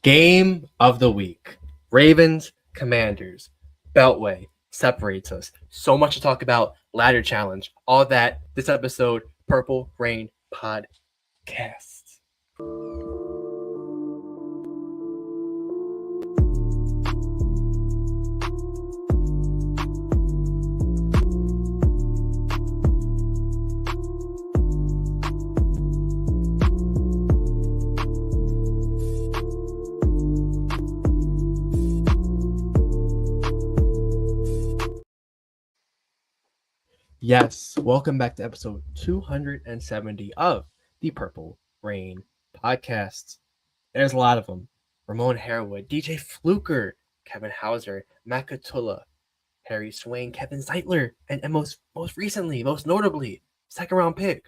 Game of the week. Ravens, Commanders. Beltway separates us. So much to talk about. Ladder challenge. All that. This episode, Purple Rain Podcast. Yes, welcome back to episode 270 of the Purple Rain Podcast. There's a lot of them. Ramon Harewood, DJ Fluker, Kevin Hauser, Matt Catula, Harry Swain, Kevin Zeitler, and most recently, most notably, second round pick,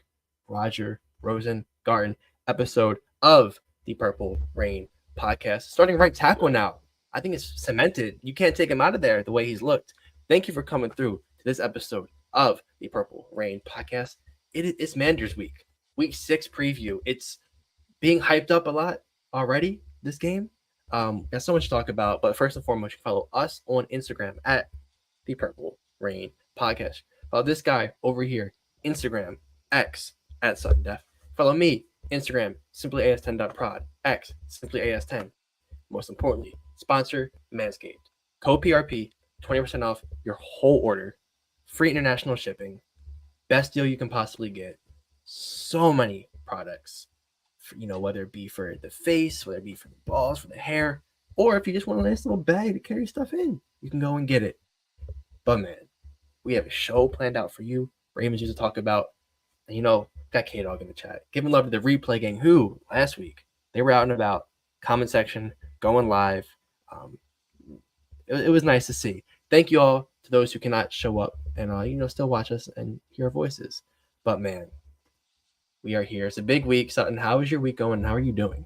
Roger Rosengarten, episode of the Purple Rain Podcast. Starting right tackle now. I think it's cemented. You can't take him out of there the way he's looked. Thank you for coming through to this episode of the Purple Rain Podcast. It's Manders week 6 preview. It's being hyped up a lot already, this game. Got so much to talk about, but first and foremost, you follow us on Instagram at the Purple Rain Podcast. Follow this guy over here, Instagram, X at Sudden Death. Follow me, Instagram, simply as10.prod, X, simply as10. Most importantly, sponsor Manscaped. Code PRP, 20% off your whole order. Free international shipping. Best deal you can possibly get. So many products. Whether it be for the face, whether it be for the balls, for the hair, or if you just want a nice little bag to carry stuff in, you can go and get it. But man, we have a show planned out for you. Ravens used to talk about, and got K-Dog in the chat. Giving love to the replay gang who, last week, they were out and about, comment section, going live. It was nice to see. Thank you all to those who cannot show up and still watch us and hear our voices. But man, we are here. It's a big week. Sutton, how is your week going? How are you doing?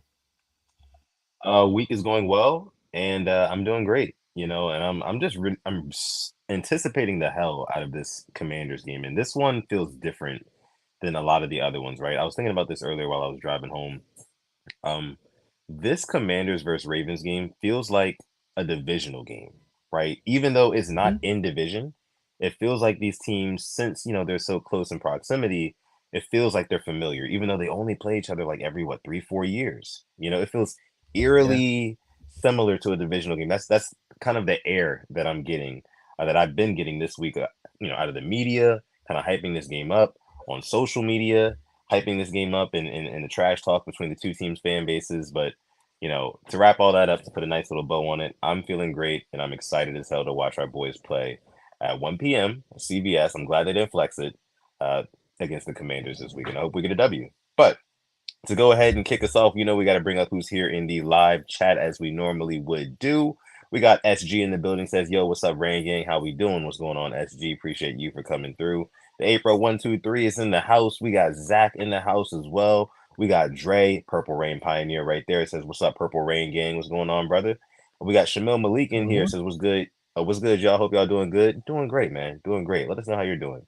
Week is going well, and I'm doing great. And I'm anticipating the hell out of this Commanders game, and this one feels different than a lot of the other ones, right? I was thinking about this earlier while I was driving home. This Commanders versus Ravens game feels like a divisional game, right? Even though it's not in division, it feels like these teams, since they're so close in proximity, it feels like they're familiar, even though they only play each other like every 3-4 years. It feels eerily similar to a divisional game. That's kind of the air that I'm getting, that I've been getting this week. Out of the media, kind of hyping this game up on social media, hyping this game up in the trash talk between the two teams' fan bases. But to wrap all that up, to put a nice little bow on it, I'm feeling great, and I'm excited as hell to watch our boys play at 1 p.m. CBS. I'm glad they didn't flex it against the Commanders this week, and I hope we get a W. But to go ahead and kick us off, we got to bring up who's here in the live chat as we normally would do. We got SG in the building, says, yo, what's up, Rain Gang? How we doing? What's going on, SG? Appreciate you for coming through. The April 123 is in the house. We got Zach in the house as well. We got Dre, Purple Rain Pioneer right there. It says, what's up, Purple Rain Gang? What's going on, brother? We got Shamil Malik in here. Says, what's good? What's good, y'all? Hope y'all doing good. Doing great, man. Doing great. Let us know how you're doing.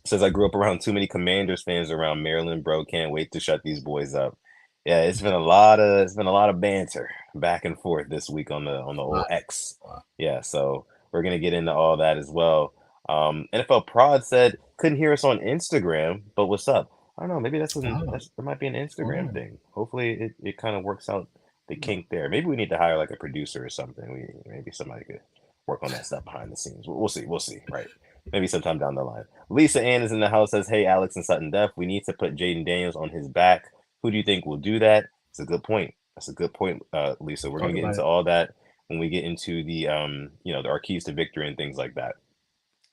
Says, I grew up around too many Commanders fans around Maryland, bro. Can't wait to shut these boys up. Yeah, it's been a lot of banter back and forth this week on the old X. Yeah, so we're gonna get into all that as well. NFL Prod said couldn't hear us on Instagram, but what's up? I don't know. Maybe there might be an Instagram thing. Hopefully it kind of works out the kink there. Maybe we need to hire like a producer or something. Maybe somebody could work on that stuff behind the scenes. We'll see. Right. Maybe sometime down the line. Lisa Ann is in the house, says, hey, Alex and Sutton Def, we need to put Jayden Daniels on his back. Who do you think will do that? It's a good point. That's a good point, Lisa. We're going to get into all that when we get into the, our keys to victory and things like that.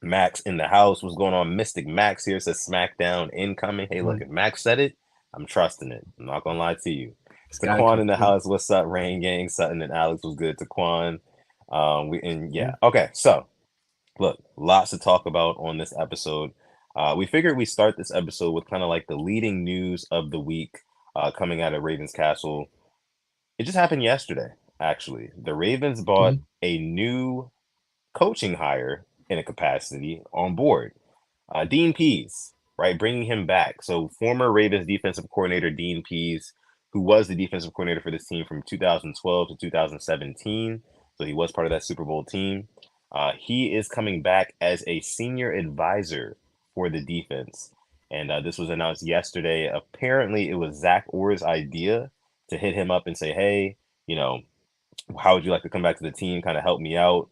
Max in the house. What's going on? Mystic Max here says SmackDown incoming. Hey, look, if Max said it, I'm trusting it. I'm not going to lie to you. Taquan in the house. What's up, Rain Gang? Sutton and Alex was good. Taquan. Okay, so. Look, lots to talk about on this episode. We figured we start this episode with kind of like the leading news of the week coming out of Ravens Castle. It just happened yesterday, actually. The Ravens bought a new coaching hire in a capacity on board. Dean Pease, right? Bringing him back. So former Ravens defensive coordinator Dean Pease who was the defensive coordinator for this team from 2012 to 2017. So he was part of that Super Bowl team. He is coming back as a senior advisor for the defense. And this was announced yesterday. Apparently, it was Zach Orr's idea to hit him up and say, hey, you know, how would you like to come back to the team, kind of help me out?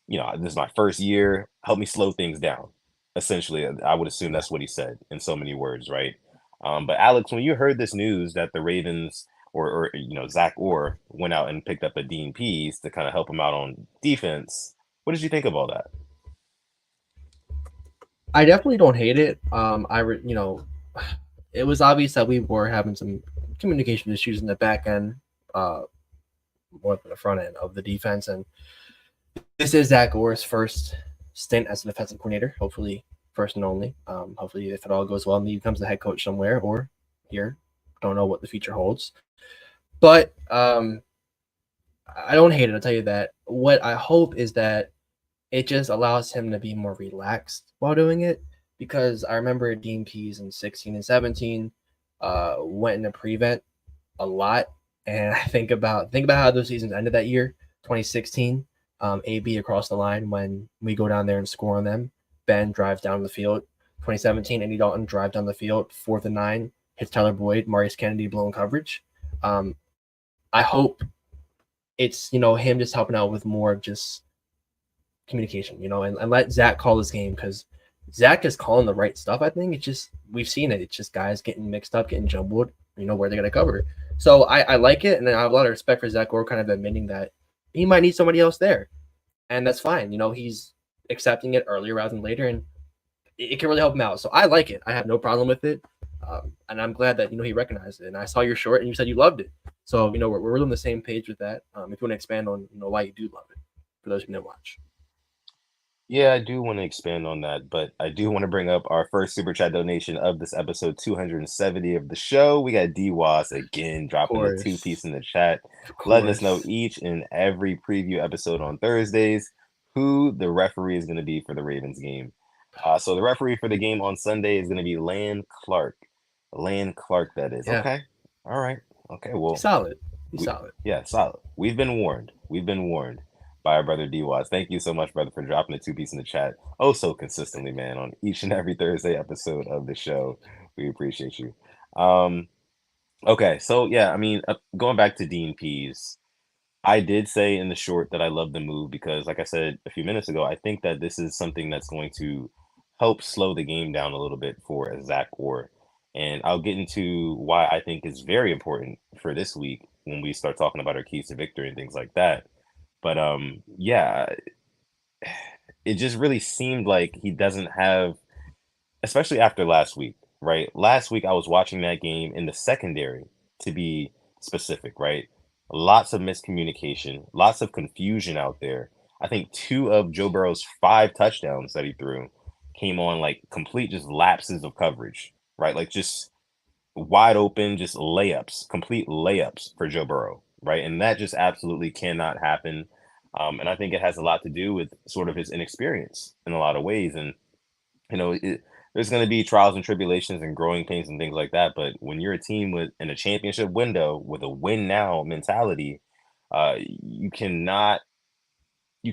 This is my first year. Help me slow things down. Essentially, I would assume Yeah. that's what he said in so many words, right? But Alex, when you heard this news that the Ravens or Zach Orr went out and picked up a Dean Pease to kind of help him out on defense, what did you think of all that? I definitely don't hate it. It was obvious that we were having some communication issues in the back end, uh, more than the front end of the defense. And this is Zach Orr's first stint as a defensive coordinator. Hopefully, first and only. Hopefully, if it all goes well, he becomes the head coach somewhere or here. Don't know what the future holds, but I don't hate it. I'll tell you that. What I hope is that it just allows him to be more relaxed while doing it, because I remember Dean Pease in 16 and 17 went into prevent a lot, and I think about how those seasons ended that year, 2016. AB across the line when we go down there and score on them. Ben drives down the field. 2017, Andy Dalton drive down the field, 4th and 9, hits Tyler Boyd, Maurice Kennedy blown coverage. I hope it's him just helping out with more of just communication, and let Zach call this game, because Zach is calling the right stuff. I think it's just we've seen it. It's just guys getting mixed up, getting jumbled. Where they're gonna cover. So I like it, and I have a lot of respect for Zach Orr kind of admitting that he might need somebody else there, and that's fine. He's accepting it earlier rather than later, and it can really help him out. So I like it. I have no problem with it, and I'm glad that he recognized it. And I saw your short, and you said you loved it. So we're really on the same page with that. If you want to expand on why you do love it, for those who didn't watch. Yeah, I do want to expand on that, but I do want to bring up our first super chat donation of this episode 270 of the show. We got DWAS again Of dropping the two course, piece in the chat, of letting us know course. each and every preview episode on Thursdays who the referee is going to be for the Ravens game. So the referee for the game on Sunday is going to be Land Clark. Land Clark, that is. Yeah, Okay. All right. Okay. he's Well, solid. He's we solid. yeah, solid. We've been warned. We've been warned by our brother D Waz. Thank you so much, brother, for dropping the two piece in the chat. Oh, so consistently, man, on each and every Thursday episode of the show. We appreciate you. Um, okay, so yeah, I mean, going back to Dean Pease, I did say in the short that I love the move because, like I said a few minutes ago, I think that this is something that's going to help slow the game down a little bit for Zach Orr. And I'll get into why I think is very important for this week when we start talking about our keys to victory and things like that. But yeah, it just really seemed like he doesn't have, especially after last week, right? Last week I was watching that game in the secondary, to be specific, right? Lots of miscommunication, lots of confusion out there. I think two of Joe Burrow's five touchdowns that he threw came on like complete just lapses of coverage, right? Like just wide open, just layups, complete layups for Joe Burrow, right? And that just absolutely cannot happen. And I think it has a lot to do with sort of his inexperience in a lot of ways. And there's going to be trials and tribulations and growing pains and things like that. But when you're a team with in a championship window with a win now mentality, you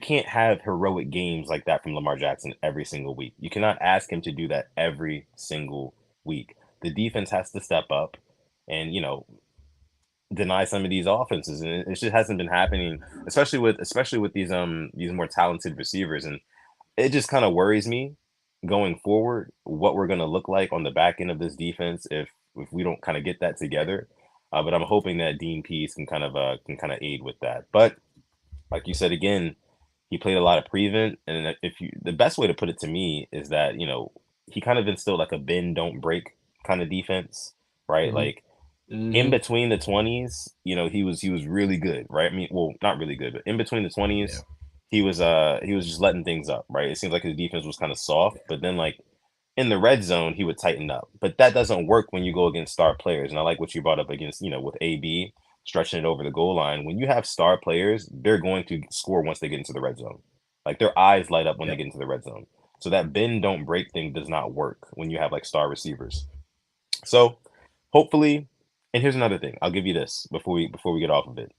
can't have heroic games like that from Lamar Jackson every single week. You cannot ask him to do that every single week. The defense has to step up and deny some of these offenses, and it just hasn't been happening, especially with these more talented receivers. And it just kind of worries me going forward what we're going to look like on the back end of this defense if we don't kind of get that together. But I'm hoping that Dean Pease can kind of aid with that. But like you said again, he played a lot of prevent, and if you the best way to put it to me is that he kind of instilled like a bend don't break kind of defense, right? Mm-hmm. Like in Mm-hmm. between the 20s, he was really good, right? I mean, well, not really good, but in between the Yeah. 20s, he was just letting things up, right? It seems like his defense was kind of soft, but then like in the red zone, he would tighten up. But that doesn't work when you go against star players. And I like what you brought up against, with AB stretching it over the goal line. When you have star players, they're going to score once they get into the red zone. Like their eyes light up when they Yep. get into the red zone. So that bend don't break thing does not work when you have like star receivers. So hopefully And here's another thing. I'll give you this before we get off of it.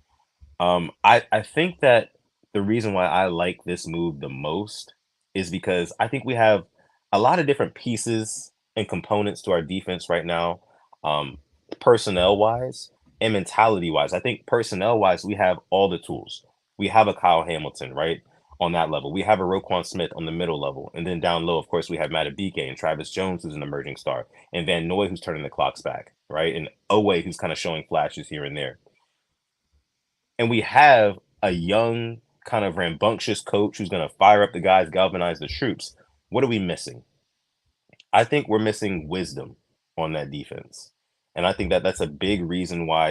I think that the reason why I like this move the most is because I think we have a lot of different pieces and components to our defense right now, um, personnel wise and mentality wise. I think personnel wise, we have all the tools. We have a Kyle Hamilton, right? On that level. We have a Roquan Smith on the middle level. And then down low, of course, we have Matabike and Travis Jones, who's an emerging star, and Van Noy, who's turning the clocks back, right? And Owe, who's kind of showing flashes here and there. And we have a young, kind of rambunctious coach who's going to fire up the guys, galvanize the troops. What are we missing? I think we're missing wisdom on that defense. And I think that that's a big reason why,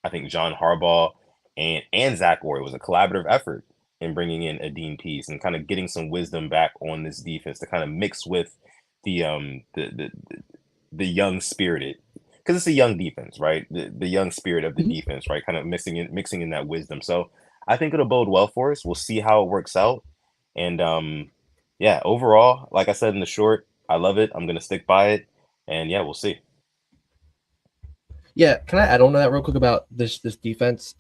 I think John Harbaugh and Zach Orr, was a collaborative effort in bringing in a Dean Pease and kind of getting some wisdom back on this defense to kind of mix with the the young spirited, because it's a young defense, right? The young spirit of the Mhm. defense, right? Kind of mixing in that wisdom. So I think it'll bode well for us. We'll see how it works out. And yeah, overall, like I said in the short, I love it. I'm gonna stick by it. And yeah, we'll see. Yeah, can I add on to that real quick about this defense?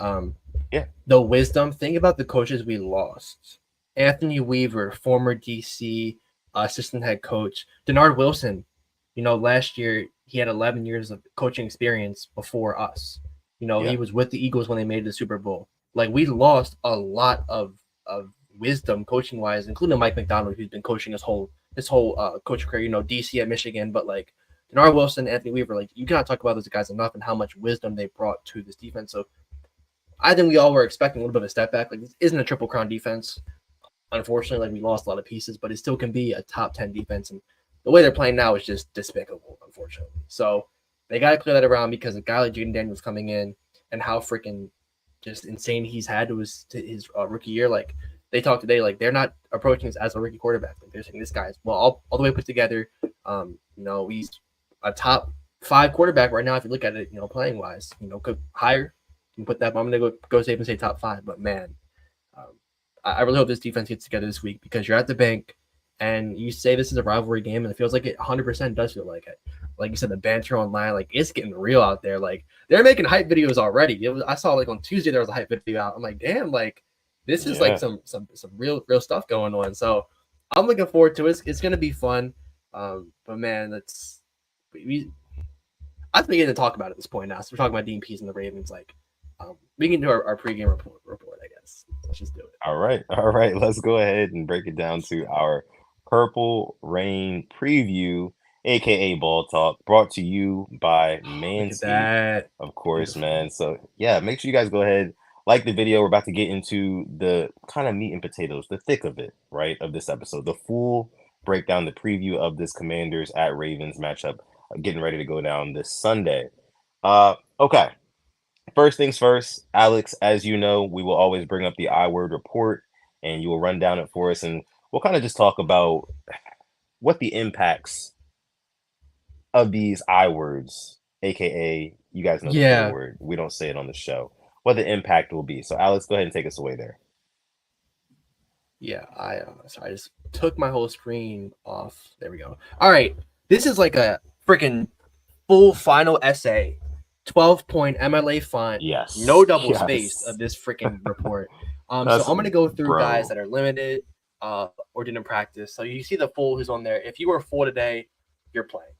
Yeah, The wisdom. Think about the coaches we lost. Anthony Weaver, former DC assistant head coach. Denard Wilson, last year he had 11 years of coaching experience before us. He yeah, was with the Eagles when they made the Super Bowl. Like we lost a lot of wisdom coaching wise, including Mike McDonald, who's been coaching his whole coach career. DC at Michigan, but like Denard Wilson, Anthony Weaver, like you cannot talk about those guys enough and how much wisdom they brought to this defense. So I think we all were expecting a little bit of a step back. Like this isn't a triple crown defense. Unfortunately, like we lost a lot of pieces, but it still can be a top 10 defense. And the way they're playing now is just despicable, unfortunately. So they got to clear that around because a guy like Jayden Daniels coming in and how freaking just insane he's had to his rookie year. Like they talked today, like they're not approaching this as a rookie quarterback. Like they're saying this guy's all the way put together. He's a top 5 quarterback right now. If you look at it, playing wise, could higher. You can put that. I'm gonna go safe and say top 5. But man, um, I really hope this defense gets together this week because you're at the bank and you say this is a rivalry game and it feels like it 100% does feel like it. Like you said, the banter online, like it's getting real out there. Like they're making hype videos already. I saw like on Tuesday there was a hype video out. I'm like, damn, like this is like yeah. some real stuff going on. So I'm looking forward to it. It's gonna be fun. But man, I think we get to talk about it at this point now. So we're talking about Dean Pease and the Ravens. Like we can do our pregame report, I guess. Let's just do it. All right, all right. Let's go ahead and break it down to our Purple Rain preview, aka Ball Talk, brought to you by Look at Manscaped, that. of course, Beautiful. man. So yeah, make sure you guys go ahead, like the video. We're about to get into the kind of meat and potatoes, the thick of it, right, of this episode, the full breakdown, the preview of this Commanders at Ravens matchup, getting ready to go down this Sunday. Okay. First things first, Alex, as you know, we will always bring up the I word report and you will run down it for us. And we'll kind of just talk about what the impacts of these I words, AKA, you guys know the full Yeah. word. We don't say it on the show, what the impact will be. So, Alex, go ahead and take us away there. Yeah. I just took my whole screen off. There we go. All right. This is like a freaking full final essay. 12-point MLA font, no Yes. double spaced of Yes. this freaking report. So That's, I'm gonna go through guys bro. that are limited or didn't practice. So you see the full who's on there. If you were full today, you're playing.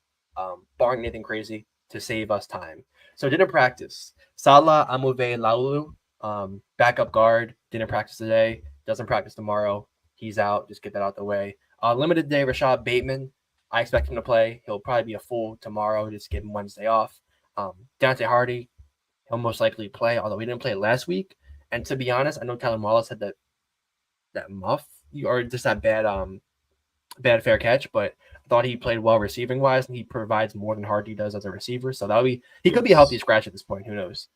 Barring anything crazy to save us time. So didn't practice. Salah Amuve Laulu, backup guard, didn't practice today, doesn't practice tomorrow. He's out. Just get that out the way. Limited day, Rashad Bateman. I expect him to play. He'll probably be a full tomorrow. Just give him Wednesday off. Dante Hardy, he'll most likely play, although he didn't play last week. And to be honest, I know Tyler Wallace had that muff or just that bad fair catch, but I thought he played well receiving wise, and he provides more than Hardy does as a receiver. So he could be a healthy Yes. scratch at this point. Who knows?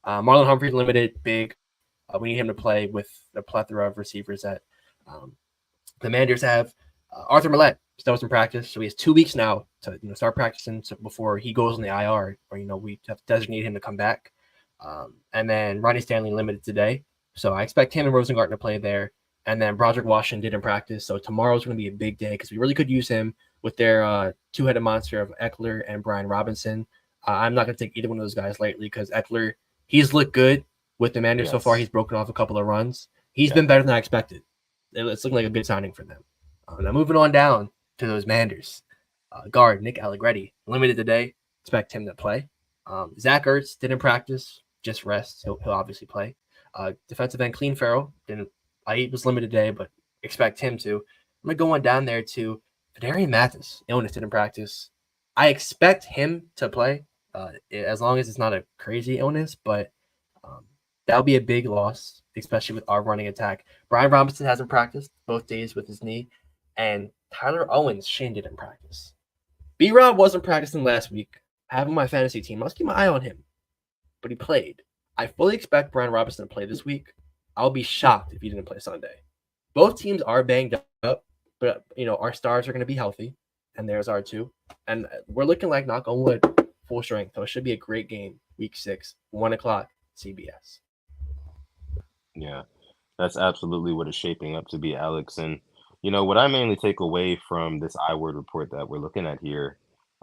Marlon Humphrey limited, big. We need him to play with the plethora of receivers that um, the Commanders have. Arthur Millette still was in practice, so he has 2 weeks now to start practicing before he goes on the IR, or we have to designate him to come back. And then Ronnie Stanley limited today, so I expect him and Rosengarten to play there. And then Broderick Washington didn't practice, so tomorrow's going to be a big day because we really could use him with their two-headed monster of Eckler and Brian Robinson. I'm not going to take either one of those guys lightly because Eckler, he's looked good with the Manders so far. Yes. He's broken off a couple of runs. He's Yeah. been better than I expected. It's looking like a good signing for them. Now moving on down to those Manders. Guard Nick Allegretti, limited today. Expect him to play. Zach Ertz didn't practice, just rest. He'll obviously play. Defensive end Clean Farrell didn't. He was limited today, but expect him to. I'm gonna go on down there to Fedarian Mathis. Illness didn't practice. I expect him to play, as long as it's not a crazy illness. But um, that'll be a big loss, especially with our running attack. Brian Robinson hasn't practiced both days with his knee, and Tyler Owens shin didn't practice. B-Rob wasn't practicing last week. I have him on my fantasy team. Let's keep my eye on him. But he played. I fully expect Brian Robinson to play this week. I'll be shocked if he didn't play Sunday. Both teams are banged up, but our stars are going to be healthy, and theirs are too. And we're looking like, knock on wood, full strength. So it should be a great game. Week 6, 1:00, CBS. Yeah, that's absolutely what it's shaping up to be, Alex. And what I mainly take away from this I word report that we're looking at here,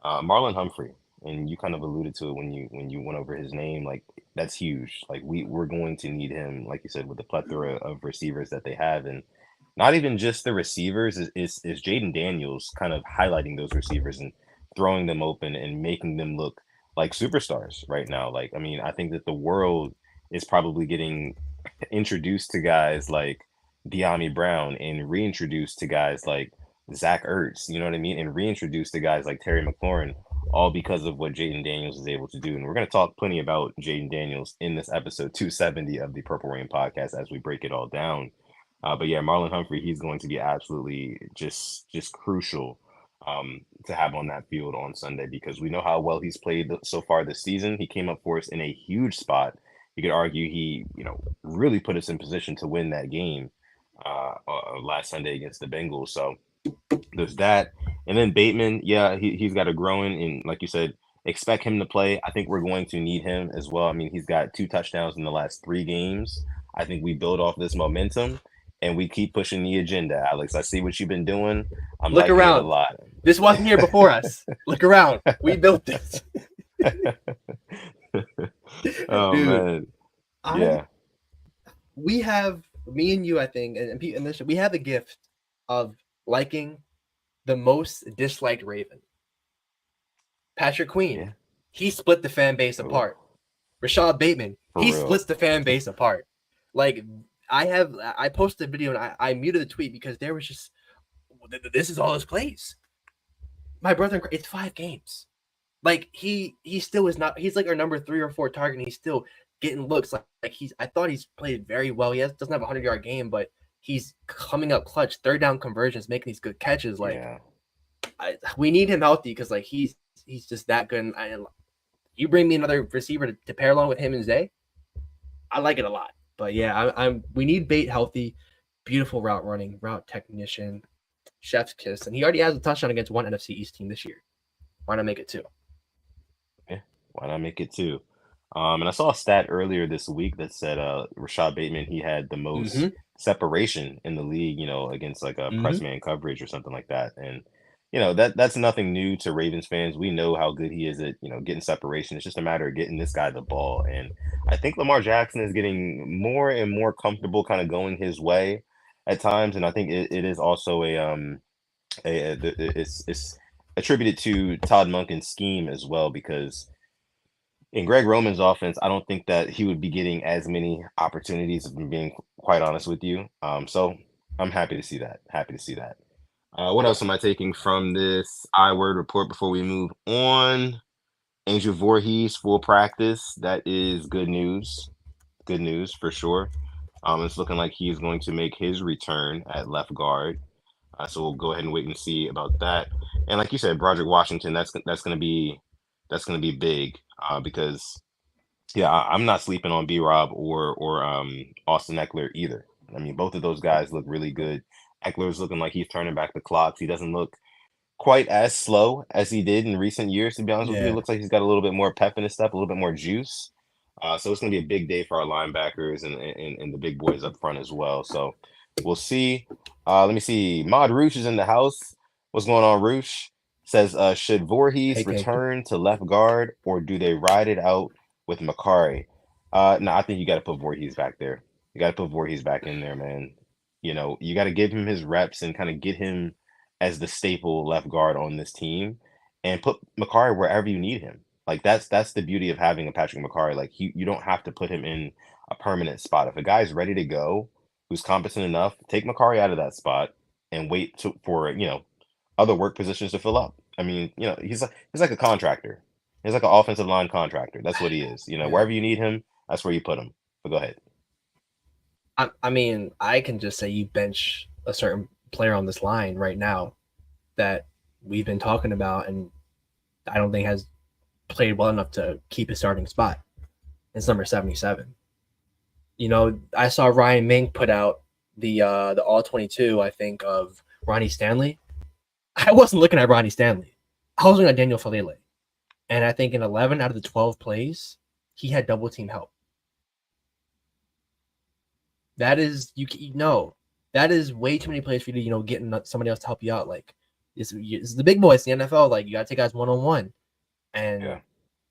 Marlon Humphrey, and you kind of alluded to it when you went over his name. Like, that's huge. Like, we're going to need him, like you said, with the plethora of receivers that they have, and not even just the receivers. Is Jayden Daniels kind of highlighting those receivers and throwing them open and making them look like superstars right now. Like, I mean, I think that the world is probably getting introduced to guys like De'Ami Brown and reintroduced to guys like Zach Ertz, you know what I mean? And reintroduced to guys like Terry McLaurin, all because of what Jayden Daniels is able to do. And we're going to talk plenty about Jayden Daniels in this episode 270 of the Purple Rain podcast as we break it all down. But yeah, Marlon Humphrey, he's going to be absolutely just crucial to have on that field on Sunday because we know how well he's played so far this season. He came up for us in a huge spot. You could argue he, really put us in position to win that game last Sunday against the Bengals. So there's that. And then Bateman, yeah, he's got a growing, and like you said, expect him to play. I think we're going to need him as well. I mean, he's got 2 touchdowns in the last 3 games. I think we build off this momentum and we keep pushing the agenda, Alex. I see what you've been doing. I'm Look liking it a around. lot. This wasn't here before us. Look around. We built this. Oh, Dude, man. Yeah. We have, me and you, I think, and this, we have the gift of liking the most disliked Raven. Patrick Queen. Yeah. He split the fan base apart. Rashad Bateman. For He real. splits the fan base apart. Like, I posted a video and I muted the tweet because there was just, this is all his plays. My brother, it's 5 games. Like, he still is not, he's like our number 3 or 4 target, and he's still getting looks like I thought he's played very well. He doesn't have a 100-yard game, but he's coming up clutch, 3rd down conversions, making these good catches. Like, Yeah. we need him healthy because like he's just that good. And you bring me another receiver to pair along with him and Zay, I like it a lot. But yeah, we need Bate healthy, beautiful route running, route technician, chef's kiss, and he already has a touchdown against one NFC East team this year. Why not make it 2? Yeah. Why not make it 2? And I saw a stat earlier this week that said Rashad Bateman, he had the most separation in the league, against like a press man coverage or something like that. And that's nothing new to Ravens fans. We know how good he is at getting separation. It's just a matter of getting this guy the ball. And I think Lamar Jackson is getting more and more comfortable kind of going his way at times. And I think it is also it's attributed to Todd Monken's scheme as well, because in Greg Roman's offense, I don't think that he would be getting as many opportunities, if I'm being quite honest with you. So I'm happy to see that. What else am I taking from this I word report before we move on? Angel Voorhees, full practice. That is good news. Good news for sure. It's looking like he is going to make his return at left guard. So we'll go ahead and wait and see about that. And like you said, Broderick Washington, that's going to be big because I'm not sleeping on B-Rob or Austin Eckler either. I mean, both of those guys look really good. Eckler's looking like he's turning back the clocks. He doesn't look quite as slow as he did in recent years, to be honest with you. It looks like he's got a little bit more pep in his step, a little bit more juice. So it's going to be a big day for our linebackers and the big boys up front as well. So we'll see. Let me see. Mod Roosh is in the house. What's going on, Roosh? Says, should Voorhees AK. return to left guard or do they ride it out with Makari? No, I think you got to put Voorhees back there. You got to put Voorhees back in there, man. You know, you got to give him his reps and kind of get him as the staple left guard on this team, and put Makari wherever you need him. Like that's the beauty of having a Patrick Makari. Like you don't have to put him in a permanent spot. If a guy's ready to go, who's competent enough, take Makari out of that spot and wait for other work positions to fill up. I mean, he's like a contractor. He's like an offensive line contractor. That's what he is. You know, Yeah. wherever you need him, that's where you put him. But go ahead. I mean, I can just say you bench a certain player on this line right now that we've been talking about, and I don't think has played well enough to keep his starting spot. It's number 77. You know, I saw Ryan Mink put out the all 22, I think, of Ronnie Stanley. I wasn't looking at Ronnie Stanley. I was looking at Daniel Falele. And I think in 11 out of the 12 plays, he had double team help. That is that is way too many plays for you to getting somebody else to help you out. Like this is the big boys in the NFL. Like you got to take guys 1-on-1, and Yeah.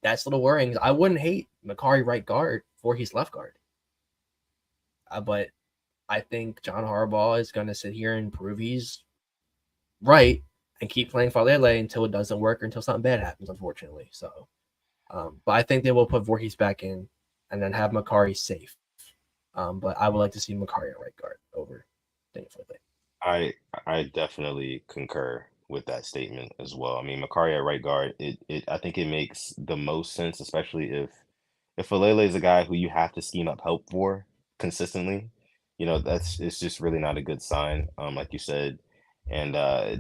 that's a little worrying. I wouldn't hate Makari right guard for his left guard, but I think John Harbaugh is going to sit here and prove he's right and keep playing Falele until it doesn't work or until something bad happens, unfortunately. So, but I think they will put Voorhees back in and then have Makari safe. But I would like to see Makari at right guard over Daniel Falele. I definitely concur with that statement as well. I mean, Makari at right guard, it I think it makes the most sense, especially if Falele is a guy who you have to scheme up help for consistently. You know, it's just really not a good sign, like you said. And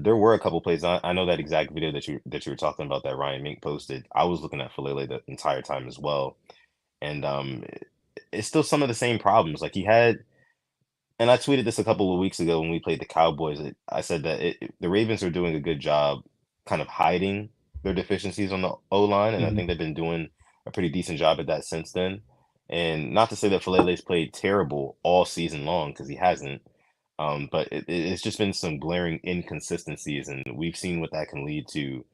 there were a couple plays. I know that exact video that you were talking about that Ryan Mink posted. I was looking at Falele the entire time as well, and it's still some of the same problems. Like he had, and I tweeted this a couple of weeks ago when we played the Cowboys. I said that the Ravens are doing a good job kind of hiding their deficiencies on the O line, and I Mm-hmm. think they've been doing a pretty decent job at that since then. And not to say that Falele's played terrible all season long because he hasn't, but it's just been some glaring inconsistencies, and we've seen what that can lead to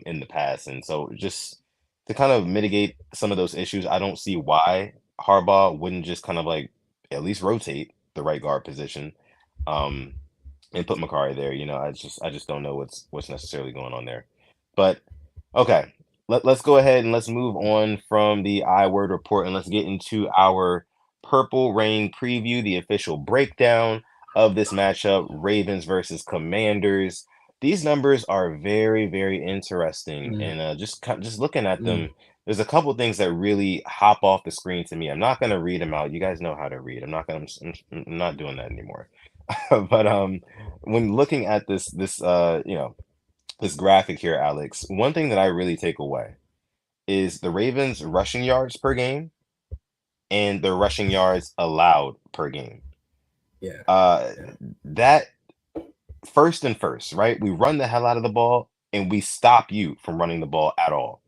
in the past. And so, just to kind of mitigate some of those issues, I don't see why Harbaugh wouldn't just kind of like at least rotate the right guard position, um, and put Makari there. You know, I just don't know what's necessarily going on there. But okay, let's go ahead and let's move on from the I word report and let's get into our Purple Rain preview, the official breakdown of this matchup, Ravens versus Commanders. These numbers are very, very interesting, Mm-hmm. and just looking at them, there's a couple things that really hop off the screen to me. I'm not gonna read them out. You guys know how to read. I'm not doing that anymore. But when looking at this graphic here, Alex, one thing that I really take away is the Ravens rushing yards per game and the rushing yards allowed per game. Yeah, Uh, yeah, that first, right? We run the hell out of the ball and we stop you from running the ball at all.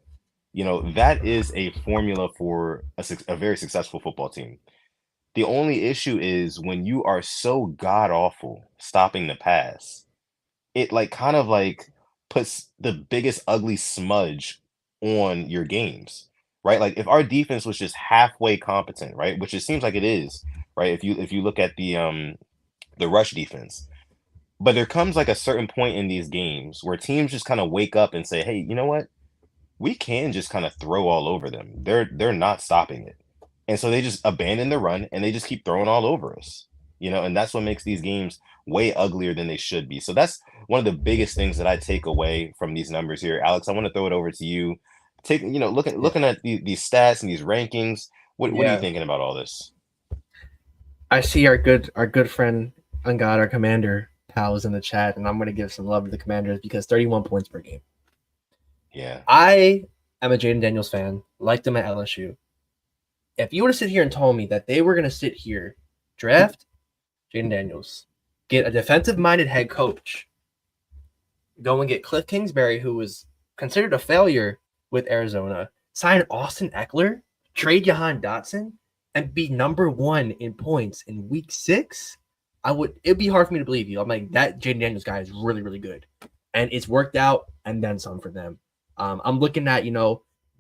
You know, that is a formula for a very successful football team. The only issue is when you are so god awful stopping the pass, it like kind of like puts the biggest ugly smudge on your games, right? Like if our defense was just halfway competent, right? Which it seems like it is, right? If you look at the rush defense, but there comes like a certain point in these games where teams just kind of wake up and say, "Hey, you know what? We can just kind of throw all over them. They're not stopping it." And so they just abandon the run and they just keep throwing all over us. You know, and that's what makes these games way uglier than they should be. So that's one of the biggest things that I take away from these numbers here. Alex, I want to throw it over to you. yeah, Looking at these stats and these rankings, what are you yeah. thinking about all this? I see our good friend Ungod, our commander pals in the chat, and I'm gonna give some love to the Commanders because 31 points per game. Yeah. I am a Jayden Daniels fan. Liked him at LSU. If you were to sit here and told me that they were gonna sit here, draft Jayden Daniels, get a defensive-minded head coach, go and get Cliff Kingsbury, who was considered a failure with Arizona, sign Austin Eckler, trade Jahan Dotson, and be number one in points in week 6, it'd be hard for me to believe you. I'm like, that Jayden Daniels guy is really, really good. And it's worked out and then some for them. I'm looking at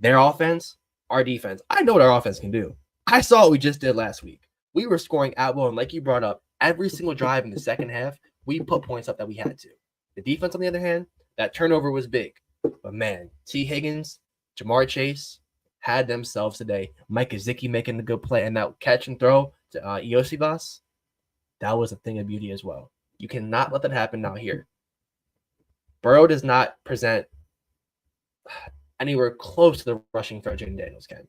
their offense, our defense. I know what our offense can do. I saw what we just did last week. We were scoring at will, and like you brought up, every single drive in the second half, we put points up that we had to. The defense, on the other hand, that turnover was big. But man, T. Higgins, Jamar Chase had themselves today. Mike Gesicki making the good play, and that catch and throw to Iosivas, that was a thing of beauty as well. You cannot let that happen now here. Burrow does not present anywhere close to the rushing threat Jayden Daniels can.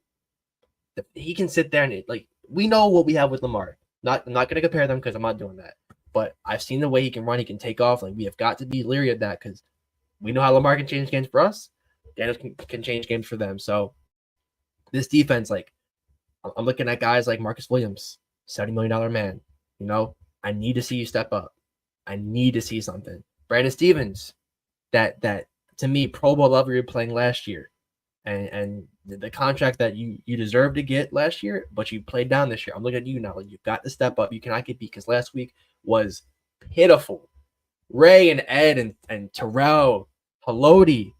He can sit there and we know what we have with Lamar. I'm not going to compare them because I'm not doing that. But I've seen the way he can run. He can take off. Like, we have got to be leery of that because we know how Lamar can change games for us. Daniels can change games for them. So this defense, I'm looking at guys like Marcus Williams, $70 million man. I need to see you step up. I need to see something. Brandon Stevens, that to me, Pro Bowl level you're playing last year. And the contract that you deserved to get last year, but you played down this year. I'm looking at you now. You've got to step up. You cannot get beat because last week was pitiful. Ray and Ed and Terrell, Haloti,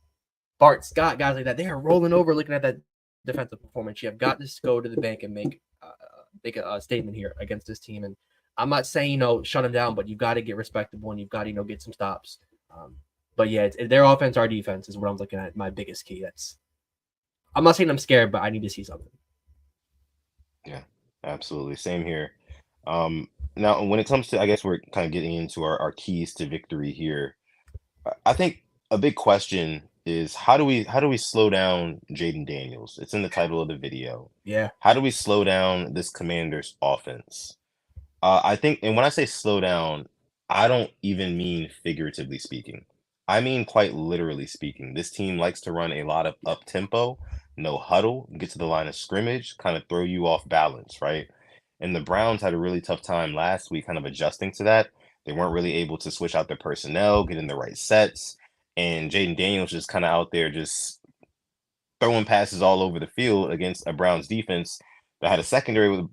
Bart Scott, guys like that, they are rolling over looking at that defensive performance. You have got to go to the bank and make a statement here against this team. And I'm not saying, shut them down, but you've got to get respectable and you've got to, get some stops. But yeah, it's their offense, our defense is what I'm looking at. My biggest key. I'm not saying I'm scared, but I need to see something. Yeah, absolutely. Same here. Now, when it comes to, I guess we're kind of getting into our keys to victory here. I think a big question is how do we slow down Jayden Daniels? It's in the title of the video. Yeah. How do we slow down this Commanders offense? I think, and when I say slow down, I don't even mean figuratively speaking. I mean quite literally speaking. This team likes to run a lot of up tempo, no huddle, get to the line of scrimmage, kind of throw you off balance, right? And the Browns had a really tough time last week, kind of adjusting to that. They weren't really able to switch out their personnel, get in the right sets, and Jayden Daniels just kind of out there just throwing passes all over the field against a Browns defense that had a secondary with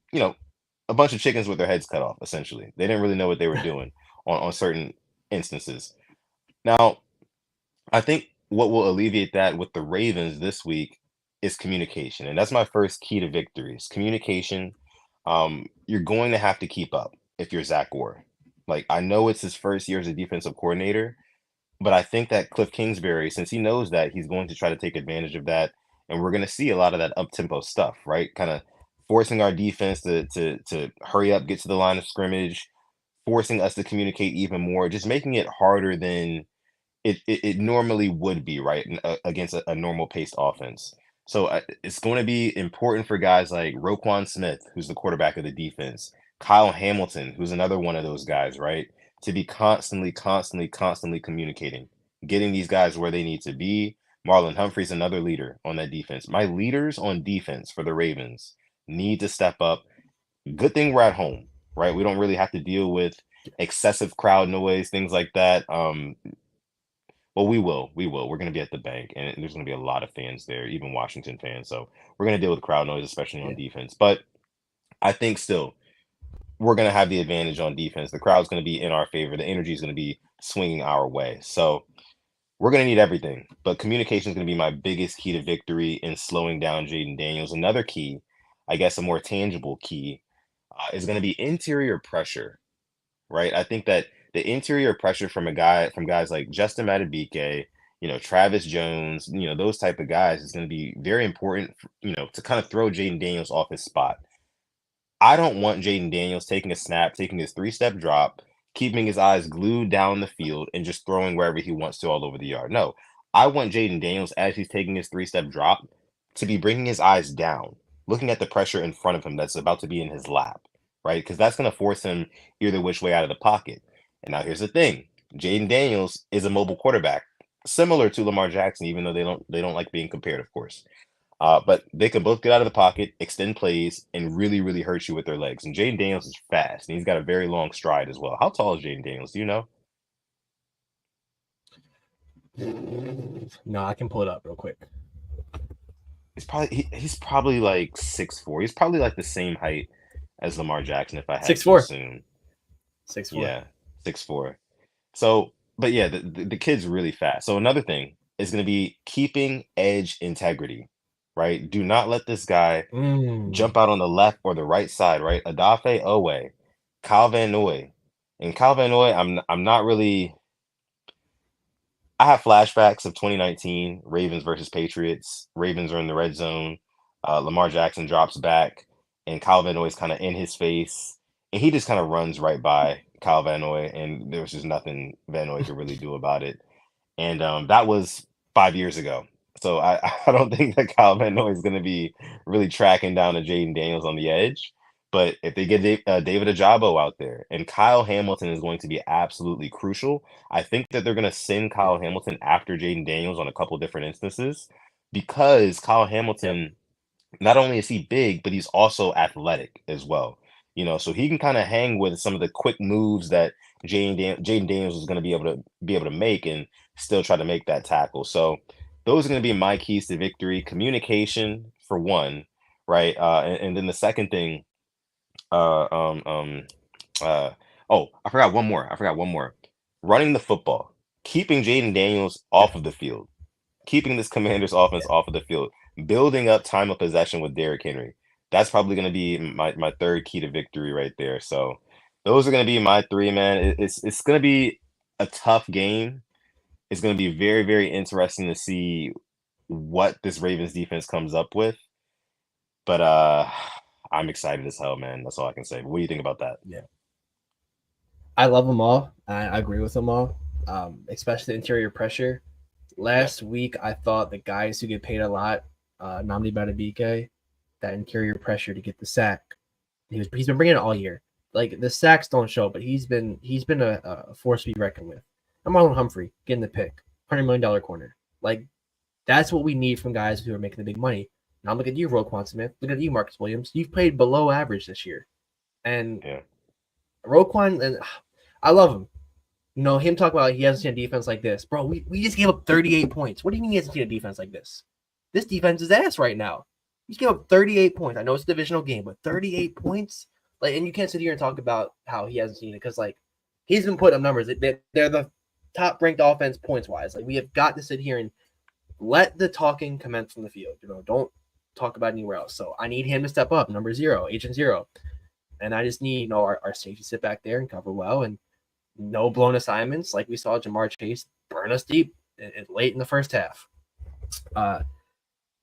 a bunch of chickens with their heads cut off, essentially. They didn't really know what they were doing on certain instances. Now, I think what will alleviate that with the Ravens this week is communication. And that's my first key to victory is communication. You're going to have to keep up if you're Zach Orr. Like, I know it's his first year as a defensive coordinator, but I think that Cliff Kingsbury, since he knows that, he's going to try to take advantage of that. And we're going to see a lot of that up-tempo stuff, right? Kind of forcing our defense to hurry up, get to the line of scrimmage, forcing us to communicate even more, just making it harder than it normally would be, right? Against a normal paced offense. So it's going to be important for guys like Roquan Smith, who's the quarterback of the defense, Kyle Hamilton, who's another one of those guys, right? To be constantly communicating, getting these guys where they need to be. Marlon Humphrey's another leader on that defense. My leaders on defense for the Ravens need to step up. Good thing we're at home, right? We don't really have to deal with excessive crowd noise, things like that. Well, we will. We will. We're going to be at the bank, and there's going to be a lot of fans there, even Washington fans. So we're going to deal with crowd noise, especially on defense. But I think still, we're going to have the advantage on defense. The crowd's going to be in our favor. The energy is going to be swinging our way. So we're going to need everything. But communication is going to be my biggest key to victory in slowing down Jayden Daniels. Another key, I guess a more tangible key, is going to be interior pressure, right? I think that the interior pressure from guys like Justin Madubuike, Travis Jones, those type of guys is going to be very important, to kind of throw Jayden Daniels off his spot. I don't want Jayden Daniels taking a snap, taking his three-step drop, keeping his eyes glued down the field and just throwing wherever he wants to all over the yard. No, I want Jayden Daniels, as he's taking his three-step drop, to be bringing his eyes down, looking at the pressure in front of him that's about to be in his lap, right? Because that's going to force him either which way out of the pocket. And now here's the thing. Jayden Daniels is a mobile quarterback, similar to Lamar Jackson, even though they don't like being compared, of course. But they can both get out of the pocket, extend plays, and really hurt you with their legs. And Jayden Daniels is fast, and he's got a very long stride as well. How tall is Jayden Daniels? Do you know? No, I can pull it up real quick. He's probably like 6'4". He's probably like the same height as Lamar Jackson, if I had to 6'4". assume. 6'4". Yeah, 6'4". So, but yeah, the kid's really fast. So another thing, is going to be keeping edge integrity, right? Do not let this guy Mm. jump out on the left or the right side, right? Adafe Owe, Kyle Van Noy. And Kyle Van Noy, I'm not really. I have flashbacks of 2019 Ravens versus Patriots. Ravens are in the red zone. Lamar Jackson drops back, and Kyle Van Noy is kind of in his face, and he just kind of runs right by Kyle Van Noy, and there was just nothing Van Noy could really do about it. And that was 5 years ago. So I don't think that Kyle Van Noy is going to be really tracking down a Jayden Daniels on the edge. But if they get David Ajabo out there, and Kyle Hamilton is going to be absolutely crucial, I think that they're going to send Yeah. Kyle Hamilton after Jayden Daniels on a couple different instances because Kyle Yep. Hamilton, not only is he big, but he's also athletic as well. So he can kind of hang with some of the quick moves that Jaden Daniels is going to be able to make and still try to make that tackle. So those are going to be my keys to victory. Communication for one, right? And then the second thing, uh, um, um, uh, oh, I forgot one more. Running the football, keeping Jaden Daniels Yeah. off of the field, keeping this Commanders offense Yeah. off of the field, building up time of possession with Derrick Henry. That's probably going to be my third key to victory right there. So those are going to be my three, man. It's going to be a tough game. It's going to be very, very interesting to see what this Ravens defense comes up with. But I'm excited as hell, man. That's all I can say. But what do you think about that? Yeah. I love them all. I agree with them all, especially the interior pressure. Yeah, Last week, I thought the guys who get paid a lot, Namdi Badabike, that interior pressure to get the sack, he's been bringing it all year. Like the sacks don't show, but he's been a force to be reckoned with. I'm Marlon Humphrey getting the pick, $100 million corner. Like that's what we need from guys who are making the big money. Now look at you, Roquan Smith. Look at you, Marcus Williams. You've played below average this year, and yeah, Roquan, and I love him. Him talk about he hasn't seen a defense like this. Bro, we just gave up 38 points. What do you mean he hasn't seen a defense like this? This defense is ass right now. He just gave up 38 points. I know it's a divisional game, but 38 points? Like, and you can't sit here and talk about how he hasn't seen it because, like, he's been putting up numbers. They're the top ranked offense points wise. Like, we have got to sit here and let the talking commence from the field. Don't talk about anywhere else. So I need him to step up, number zero, agent zero. And I just need, our safety to sit back there and cover well and no blown assignments like we saw Jamar Chase burn us deep late in the first half. Uh,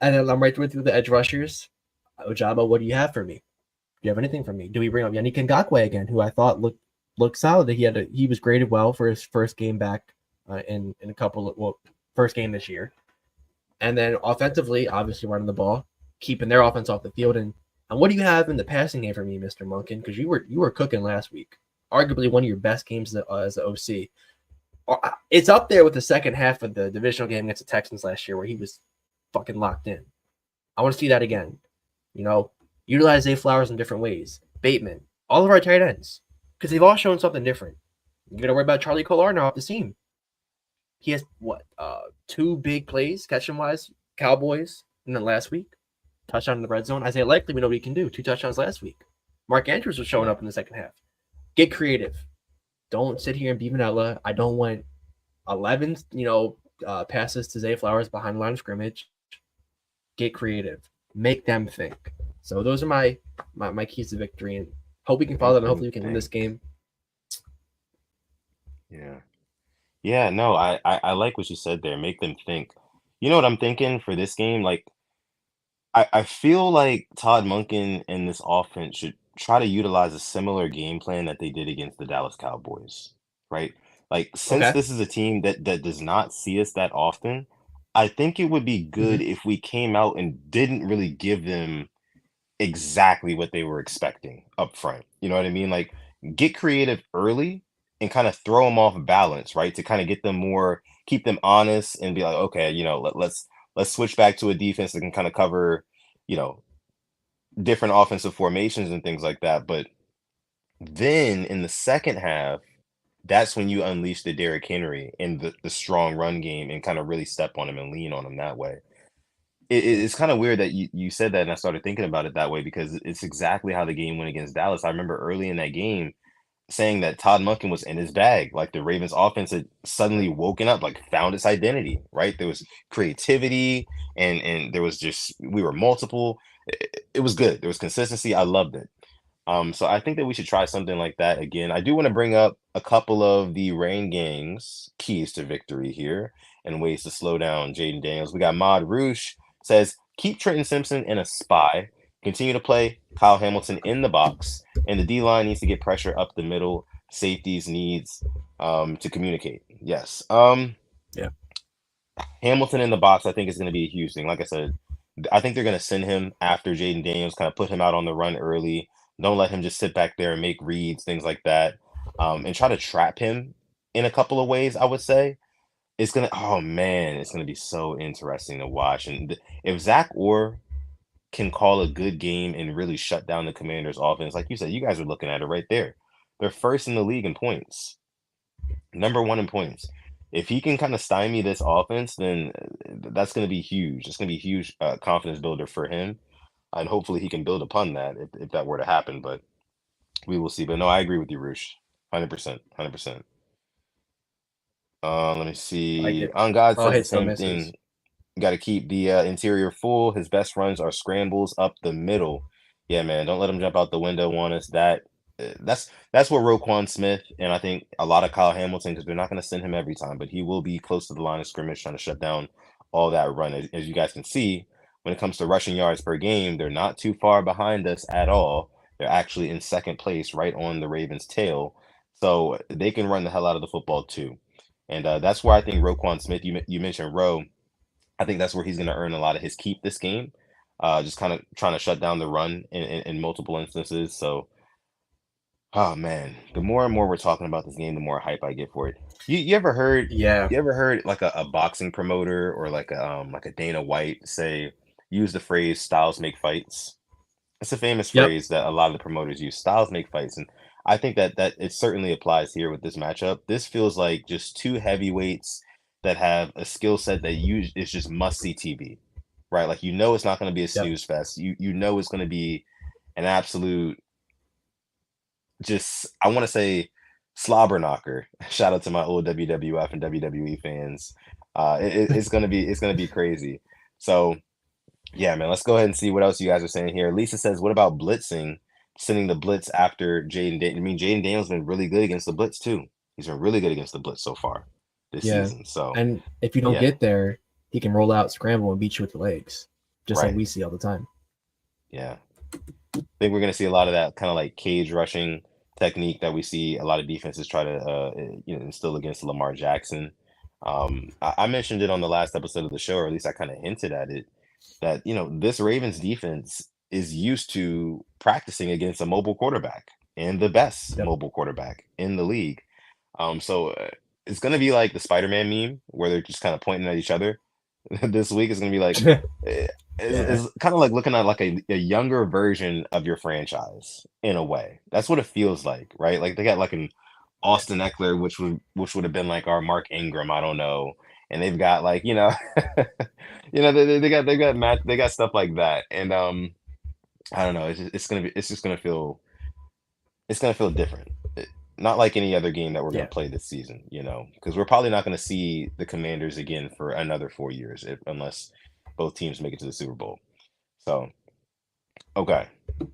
and then I'm right through the edge rushers. Ojabo, what do you have for me? Do you have anything for me? Do we bring up Yannick Ngakwe again, who I thought looked solid? He was graded well for his first game back in a couple of first game this year. And then offensively, obviously running the ball, keeping their offense off the field. And what do you have in the passing game for me, Mr. Munkin? Because you were cooking last week, arguably one of your best games as an OC. It's up there with the second half of the divisional game against the Texans last year where he was fucking locked in. I want to see that again. Utilize Zay Flowers in different ways. Bateman, all of our tight ends, because they've all shown something different. You're gonna worry about Charlie Kolarner off the seam. He has two big plays catching wise, Cowboys, and then last week touchdown in the red zone. Isaiah Likely, we know what he can do. 2 touchdowns last week. Mark Andrews was showing yeah. up in the second half. Get creative. Don't sit here and be vanilla. I don't want 11, passes to Zay Flowers behind the line of scrimmage. Get creative. Make them think. So those are my keys to victory, and hope we can follow Make them. And them hopefully we can win this think. game. Yeah. Yeah, no, I like what you said there. Make them think. You know what I'm thinking for this game? Like, I feel like Todd Monken and this offense should try to utilize a similar game plan that they did against the Dallas Cowboys, right? Like, since Okay. this is a team that does not see us that often, I think it would be good Mm-hmm. if we came out and didn't really give them exactly what they were expecting up front. You know what I mean? Like get creative early and kind of throw them off balance, right? To kind of get them more, keep them honest and be like, okay, let's switch back to a defense that can kind of cover, you know, different offensive formations and things like that. But then in the second half, that's when you unleash the Derrick Henry and the strong run game and kind of really step on him and lean on him that way. Yeah. It's kind of weird that you said that, and I started thinking about it that way because it's exactly how the game went against Dallas. I remember early in that game, saying that Todd Monken was in his bag. Like the Ravens offense had suddenly woken up, like found its identity, right? There was creativity and there was just we were multiple. It was good. There was consistency. I loved it. So I think that we should try something like that again. I do want to bring up a couple of the Rain Gang's keys to victory here and ways to slow down Jayden Daniels. We got Mod Roosh says, keep Trenton Simpson in a spy, continue to play Kyle Hamilton in the box, and the D line needs to get pressure up the middle. Safeties needs to communicate. Yes. Yeah. Hamilton in the box, I think, is going to be a huge thing. Like I said, I think they're going to send him after Jayden Daniels, kind of put him out on the run early. Don't let him just sit back there and make reads, things like that, and try to trap him in a couple of ways. I would say it's gonna. Oh man, it's gonna be so interesting to watch. And if Zach Orr can call a good game and really shut down the Commanders' offense, like you said, you guys are looking at it right there. They're first in the league in points, number one in points. If he can kind of stymie this offense, then that's going to be huge. It's going to be a huge confidence builder for him, and hopefully he can build upon that if that were to happen. But we will see. But no, I agree with you, Roosh. 100%, 100%. Let me Like see. it. On God All says the hits, no same misses. thing. Got to keep the interior full. His best runs are scrambles up the middle. Yeah, man, don't let him jump out the window on us. That's what Roquan Smith and I think a lot of Kyle Hamilton, because they're not going to send him every time, but he will be close to the line of scrimmage trying to shut down all that run. As you guys can see, when it comes to rushing yards per game, they're not too far behind us at all. They're actually in second place, right on the Ravens' tail, so they can run the hell out of the football too. And that's where I think Roquan Smith. You mentioned Roe. I think that's where he's going to earn a lot of his keep this game. Just kind of trying to shut down the run in multiple instances. So, oh man, the more and more we're talking about this game, the more hype I get for it. You ever heard? Yeah. You ever heard like a boxing promoter or like a Dana White say use the phrase "styles make fights"? It's a famous Yep. phrase that a lot of the promoters use. Styles make fights, and I think that it certainly applies here with this matchup. This feels like just two heavyweights that have a skill set that is just must see TV, right? Like it's not going to be a Yep. snooze fest. You know it's going to be an absolute just I want to say slobber knocker. Shout out to my old WWF and WWE fans. It's gonna be crazy. So yeah, man, let's go ahead and see what else you guys are saying here. Lisa says, what about blitzing, sending the blitz after Jaden Daniels? I mean, Jaden Daniels been really good against the blitz too. He's been really good against the blitz so far this Yeah. season. So, And if you don't yeah, get there, he can roll out, scramble, and beat you with the legs, just like right. we see all the time. Yeah. I think we're going to see a lot of that kind of like cage rushing technique that we see a lot of defenses try to instill against Lamar Jackson. I mentioned it on the last episode of the show, or at least I kind of hinted at it, that this Ravens defense is used to practicing against a mobile quarterback and the best Yep. mobile quarterback in the league. So it's gonna be like the Spider-Man meme where they're just kind of pointing at each other. This week is gonna be like eh, Yeah. it's kind of like looking at like a younger version of your franchise in a way. That's what it feels like, right? Like they got like an Austin Eckler, which would have been like our Mark Ingram, I don't know, and they've got like they got stuff like that, and I don't know. It's just gonna feel different. Not like any other game that we're gonna Yeah. play this season, because we're probably not gonna see the Commanders again for another 4 years unless both teams make it to the Super Bowl. So okay, all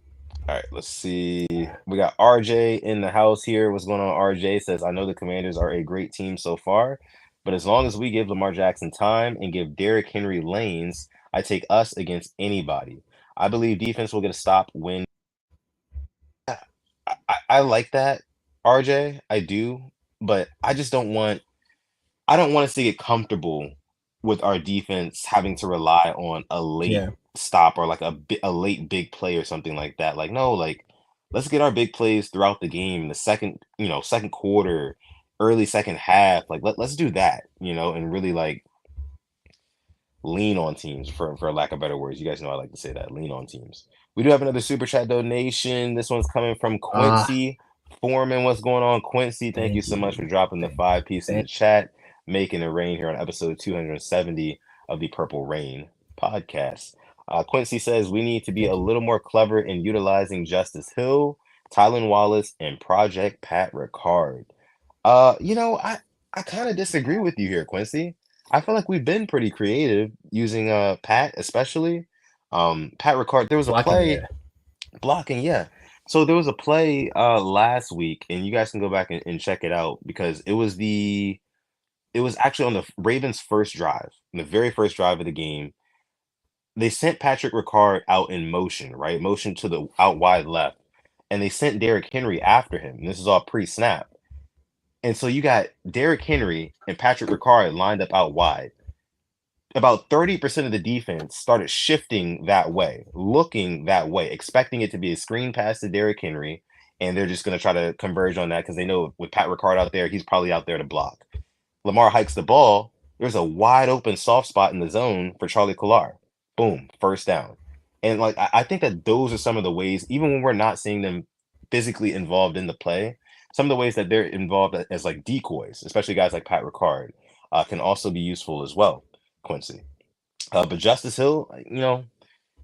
right. Let's see. We got RJ in the house here. What's going on? RJ says, "I know the Commanders are a great team so far, but as long as we give Lamar Jackson time and give Derrick Henry lanes, I take us against anybody. I believe defense will get a stop when." I like that, RJ. I do, but I don't want us to get comfortable with our defense having to rely on a late Yeah. stop or like a late big play or something like that. Like no, like let's get our big plays throughout the game in the second quarter, early second half. Like let's do that, and really like lean on teams for lack of better words. You guys know I like to say that, lean on teams. We do have another super chat donation. This one's coming from Ah, Quincy Foreman. What's going on, Quincy? Thank you thank so much for you. dropping the Thank, 5 piece in the thank. chat, making it rain here on episode 270 of the Purple Rain podcast. Quincy says we need to be a little more clever in utilizing Justice Hill. Tylan Wallace and Project Pat Ricard. I kind of disagree with you here, Quincy. I feel like we've been pretty creative using Pat, especially. Pat Ricard, there was a Blocking, play yeah. blocking, yeah. So there was a play last week, and you guys can go back and check it out because it was actually on the Ravens' first drive, the very first drive of the game. They sent Patrick Ricard out in motion, right? Motion to the out wide left. And they sent Derrick Henry after him. And this is all pre-snap. And so you got Derrick Henry and Patrick Ricard lined up out wide. About 30% of the defense started shifting that way, looking that way, expecting it to be a screen pass to Derrick Henry. And they're just going to try to converge on that because they know with Pat Ricard out there, he's probably out there to block. Lamar hikes the ball. There's a wide open soft spot in the zone for Charlie Collar. Boom, first down. And like I think that those are some of the ways, even when we're not seeing them physically involved in the play, some of the ways that they're involved as like decoys, especially guys like Pat Ricard, can also be useful as well, Quincy. But Justice Hill,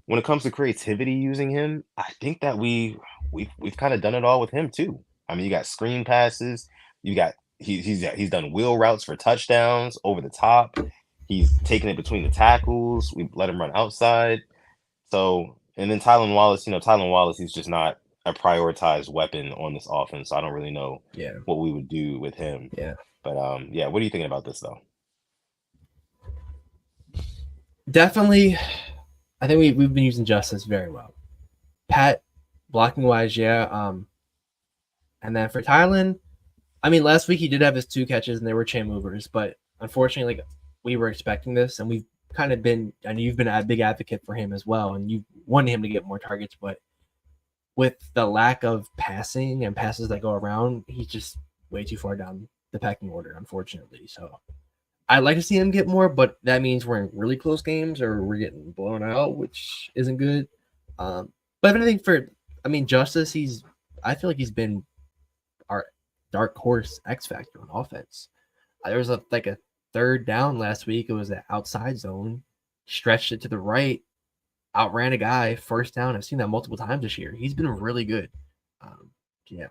when it comes to creativity using him, I think that we've kind of done it all with him too. I mean, you got screen passes, you got he's done wheel routes for touchdowns over the top. He's taken it between the tackles. We let him run outside. So, and then Tylan Wallace, he's just not a prioritized weapon on this offense. So I don't really know Yeah. what we would do with him. Yeah. But yeah, what are you thinking about this though? Definitely, I think we've been using Justice very well. Pat, blocking wise, yeah. And then for Tylan, I mean, last week he did have his 2 catches and they were chain movers, but unfortunately, like we were expecting this, and we've kind of been. I know you've been a big advocate for him as well, and you wanted him to get more targets, but with the lack of passing and passes that go around, he's just way too far down the pecking order, unfortunately. So I'd like to see him get more, but that means we're in really close games or we're getting blown out, which isn't good. But if anything, Justice, I feel like he's been our dark horse X factor on offense. There was a 3rd down last week. It was an outside zone, stretched it to the right, outran a guy, first down. I've seen that multiple times this year. He's been really good. Yeah.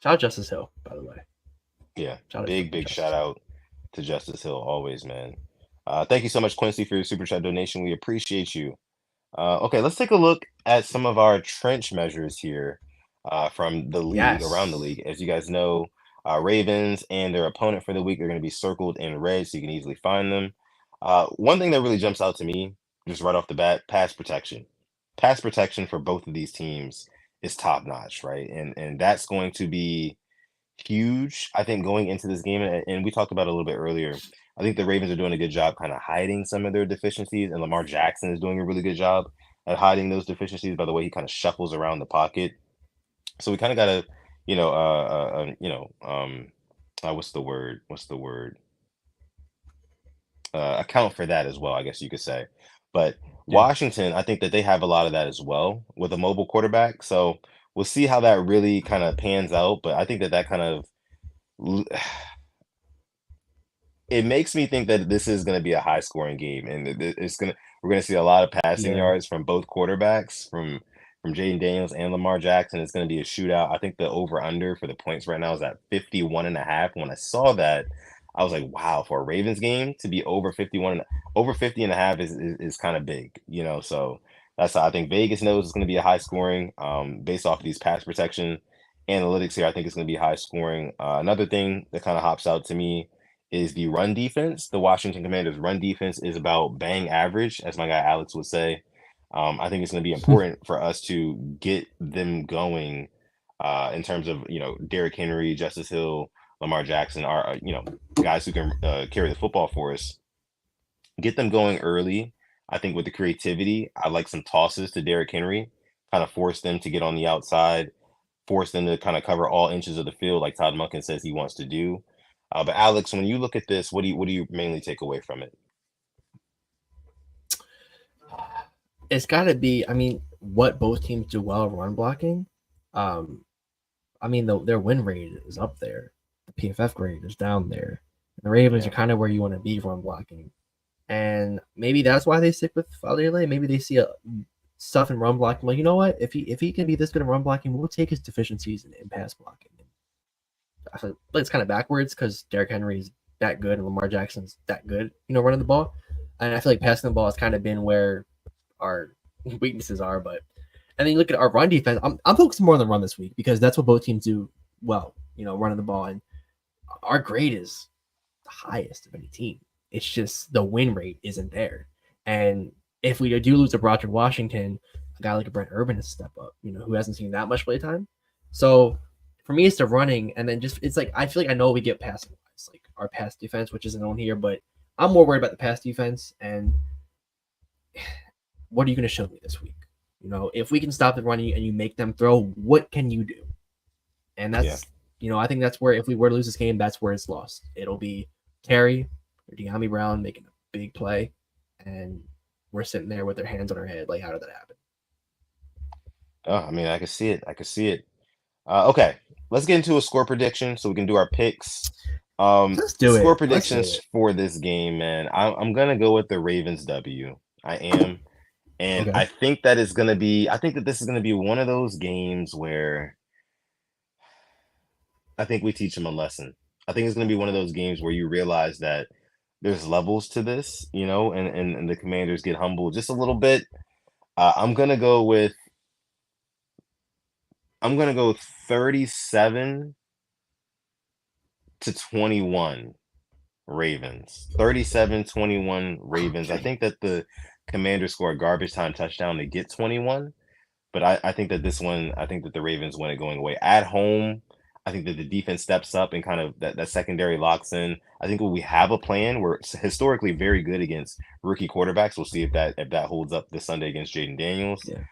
Shout out Justice Hill, by the way. Yeah, Shout out big Justice shout Hill. out to Justice Hill always, man. Thank you so much, Quincy, for your super chat donation. We appreciate you. Okay, let's take a look at some of our trench measures here from the league, around the Yes. league. As you guys know, Ravens and their opponent for the week are going to be circled in red so you can easily find them. One thing that really jumps out to me, just right off the bat, pass protection. Pass protection for both of these teams is top notch, right? And that's going to be huge, I think, going into this game. And we talked about it a little bit earlier. I think the Ravens are doing a good job kind of hiding some of their deficiencies, and Lamar Jackson is doing a really good job at hiding those deficiencies by the way he kind of shuffles around the pocket. So we kind of got to, what's the word? Account for that as well, I guess you could say. But Yeah. Washington, I think that they have a lot of that as well with a mobile quarterback. So we'll see how that really kind of pans out. But I think that kind of it makes me think that this is going to be a high scoring game, and we're going to see a lot of passing Yeah. yards from both quarterbacks, from Jayden Daniels and Lamar Jackson. It's going to be a shootout. I think the over under for the points right now is at 51.5. When I saw that, I was like, wow, for a Ravens game to be over 51, over 50.5 is kind of big, so that's how I think Vegas knows it's going to be a high scoring, based off of these pass protection analytics here. I think it's going to be high scoring. Another thing that kind of hops out to me is the run defense. The Washington Commanders' run defense is about bang average, as my guy Alex would say. I think it's going to be important for us to get them going in terms of Derrick Henry, Justice Hill, Lamar Jackson are guys who can carry the football for us. Get them going early. I think with the creativity, I like some tosses to Derrick Henry, kind of force them to get on the outside, force them to kind of cover all inches of the field, like Todd Monken says he wants to do. But Alex, when you look at this, what do you mainly take away from it? It's got to be, what both teams do well run blocking. Their win rate is up there. The PFF grade is down there. The Ravens Yeah. are kind of where you want to be run blocking. And maybe that's why they stick with Fale. Maybe they see stuff in run blocking. Like, you know what? If he can be this good in run blocking, we'll take his deficiencies in pass blocking. I feel like it's kind of backwards because Derrick Henry is that good and Lamar Jackson's that good, running the ball. And I feel like passing the ball has kind of been where our weaknesses are. But and then you look at our run defense. I'm focusing more on the run this week because that's what both teams do well. Running the ball, and our grade is the highest of any team. It's just the win rate isn't there. And if we do lose to Broderick Washington, a guy like a Brent Urban has to step up, who hasn't seen that much play time. So for me, it's the running, and then just it's like I feel like I know we get passing wise, like our pass defense, which isn't on here, but I'm more worried about the pass defense. And what are you going to show me this week? If we can stop the running and you make them throw, what can you do? And Yeah. that's, I think that's where if we were to lose this game, that's where it's lost. It'll be Terry or De'Ami Brown making a big play, and we're sitting there with their hands on our head. Like, how did that happen? Oh, I mean, I can see it. I can see it. Okay, let's get into a score prediction so we can do our picks. Let's do Score it. Let's do predictions it. for this game, man. I'm gonna go with the Ravens W. I am, and Okay. I think that is gonna be. I think that this is gonna be one of those games where I think we teach them a lesson. I think it's gonna be one of those games where you realize that there's levels to this, and the Commanders get humbled just a little bit. I'm gonna go with 37 to 21 Ravens. 37-21 Ravens. I Okay. think that the Commanders score a garbage time touchdown to get 21, but I think that this one, I think that the Ravens win it going away. At home, I think that the defense steps up and kind of that secondary locks in. I think when we have a plan, we're historically very good against rookie quarterbacks. We'll see if that holds up this Sunday against Jayden Daniels. Yeah.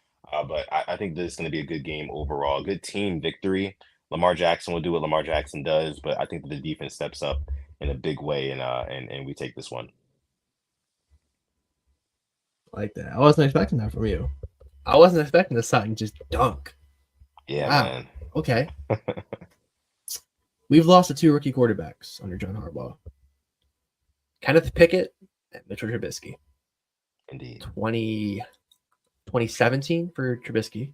But I think this is going to be a good game overall. Good team victory. Lamar Jackson will do what Lamar Jackson does, but I think that the defense steps up in a big way, and we take this one. I like that. I wasn't expecting that from you. I wasn't expecting the Sutton just dunk. Yeah, Wow. man. Okay. We've lost to two rookie quarterbacks under John Harbaugh. Kenneth Pickett and Mitchell Trubisky. Indeed. 2017 for Trubisky.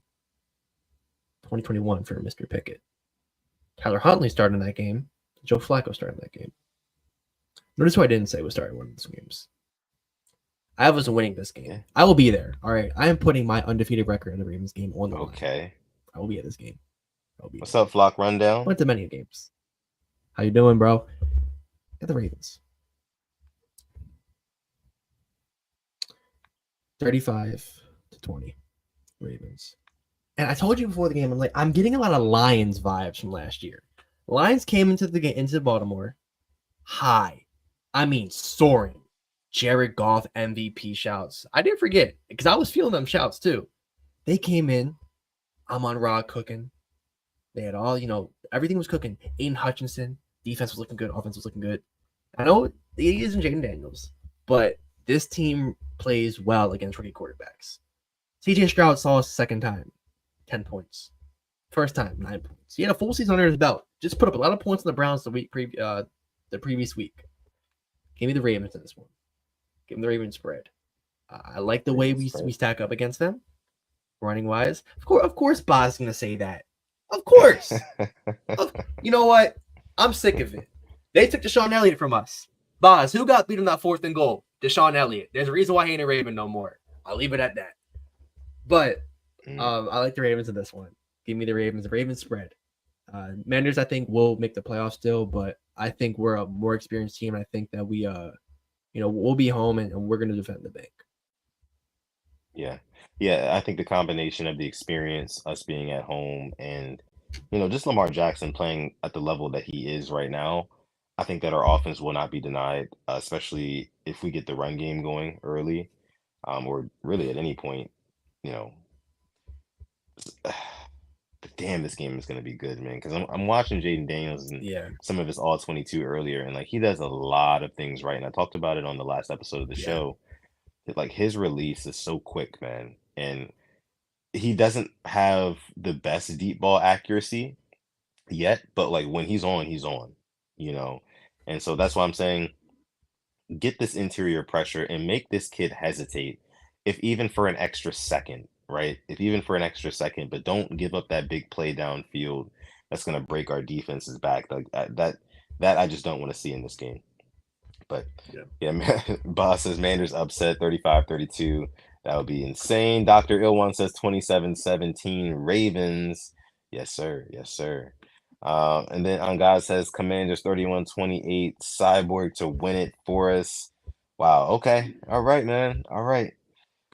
2021 for Mr. Pickett. Tyler Huntley started in that game. Joe Flacco started in that game. Notice who I didn't say was starting one of these games. I was winning this game. Yeah. I will be there. All right. I am putting my undefeated record in the Ravens game on the line. Okay. I will be at this game. I will be What's there. up, Flock Rundown? Went to many games. How you doing, bro? At the Ravens. 35-20 Ravens. And I told you before the game, I'm getting a lot of Lions vibes from last year. Lions came into the game into Baltimore high. I mean soaring. Jared Goff MVP shouts. I didn't forget because I was feeling them shouts too. They came in. I'm on Rod cooking. They had all, everything was cooking. Aiden Hutchinson, defense was looking good, offense was looking good. I know it isn't Jayden Daniels, but this team plays well against rookie quarterbacks. CJ Stroud saw us second time, 10 points. First time, 9 points. He had a full season under his belt. Just put up a lot of points on the Browns the previous week. Give me the Ravens in this one. Give them the Ravens spread. I like the way we stack up against them, running wise. Of course, Boz is gonna say that. Of course. You know what? I'm sick of it. They took Deshaun Elliott from us. Boz, who got beat on that 4th and goal? Deshaun Elliott. There's a reason why he ain't a Raven no more. I'll leave it at that. But I like the Ravens in this one. Give me the Ravens. The Ravens spread. Manders, I think, will make the playoffs still, but I think we're a more experienced team. I think that we, we'll be home and we're going to defend the bank. Yeah. Yeah, I think the combination of the experience, us being at home, and just Lamar Jackson playing at the level that he is right now, I think that our offense will not be denied, especially if we get the run game going early, or really at any point, you know. But damn, this game is gonna be good, man. Because I'm watching Jayden Daniels and some of his all 22 earlier, and like he does a lot of things right. And I talked about it on the last episode of the show. Like his release is so quick, man, and he doesn't have the best deep ball accuracy yet, but like when he's on, you know. And so that's why I'm saying get this interior pressure and make this kid hesitate, if even for an extra second, right? If even for an extra second, but don't give up that big play downfield that's going to break our defense's back. Like that I just don't want to see in this game. But Yeah. yeah, man, Boss says Manders upset 35-32. That would be insane. Dr. Ilwan says 27-17 Ravens. Yes, sir. Yes, sir. And then on God says Commanders 31-28 Cyborg to win it for us. Wow. Okay. All right, man. All right.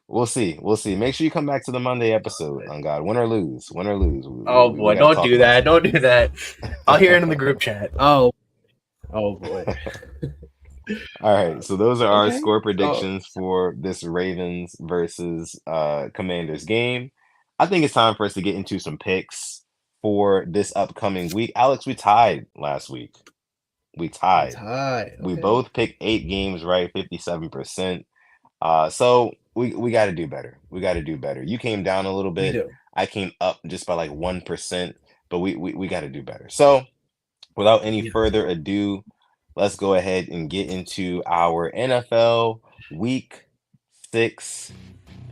We'll see. We'll see. Make sure you come back to the Monday episode on God. Win or lose. Win or lose. Oh We boy, got to don't talk do about that. some Don't things. do that. I'll hear it in the group chat. Oh boy. All right, so those are our Okay. score So predictions for this Ravens versus Commanders game. I think it's time for us to get into some picks for this upcoming week. Alex, we tied last week. We we tied. tie. We Okay. both picked 8 games right, 57%. So we got to do better. We got to do better. You came down a little We bit. do. I came up just by like 1%, but we got to do better. So without any Yeah. further ado, let's go ahead and get into our NFL Week 6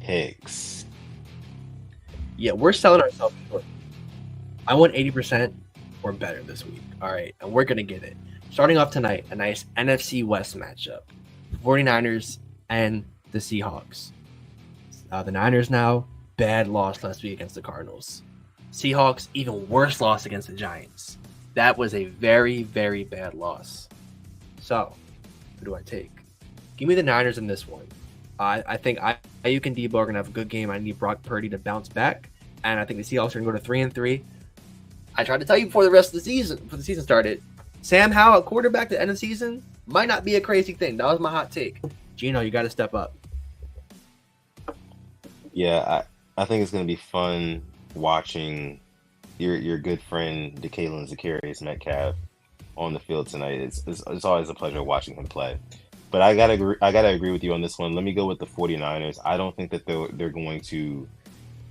picks. Yeah, we're selling ourselves short. I want 80% or better this week. All right, and we're gonna get it. Starting off tonight, a nice NFC West matchup. 49ers and the Seahawks. The Niners now, bad loss last week against the Cardinals. Seahawks, even worse loss against the Giants. That was a very, very bad loss. So, who do I take? Give me the Niners in this one. I think Ayuk and Debo are going to have a good game. I need Brock Purdy to bounce back. And I think the Seahawks are going to go to 3-3. I tried to tell you before the rest of the season, before the season started, Sam Howell, quarterback at the end of the season, might not be a crazy thing. That was my hot take. Gino, you got to step up. Yeah, I think it's going to be fun watching your good friend DeKalen Zacharias Metcalf on the field tonight. It's always a pleasure watching him play. But I gotta agree with you on this one. Let me go with the 49ers. I don't think that they're going to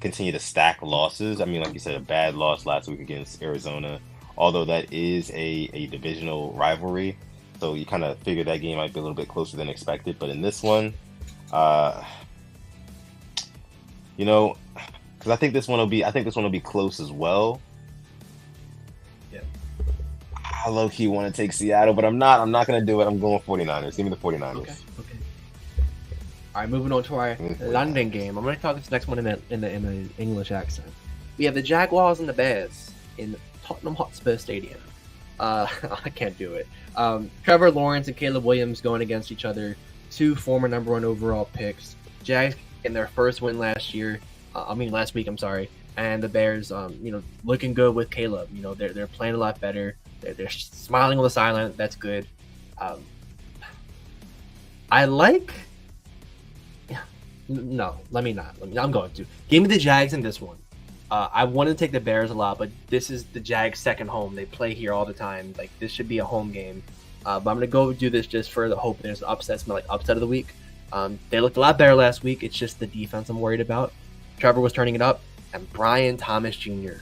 continue to stack losses. I mean, like you said, a bad loss last week against Arizona, although that is a divisional rivalry. So you kind of figure that game might be a little bit closer than expected. But in this one, because I think this one will be close as well. Yeah. I low key want to take Seattle, but I'm not gonna do it. I'm going 49ers. Give me the 49ers. Okay. All right, moving on to our London game. I'm going to talk this next one in the English accent. We have the Jaguars and the Bears in Tottenham Hotspur Stadium. I can't do it. Trevor Lawrence and Caleb Williams going against each other. Two former number 1 overall picks. Jags in their first win last week. I'm sorry. And the Bears, looking good with Caleb. They're playing a lot better. They're smiling on the sideline. That's good. I like. No, let me not. I'm going to. Give me the Jags in this one. I want to take the Bears a lot, but this is the Jags' second home. They play here all the time. Like, this should be a home game. But I'm going to go do this just for the hope there's upsets, like upset of the week. They looked a lot better last week. It's just the defense I'm worried about. Trevor was turning it up. And Brian Thomas Jr.,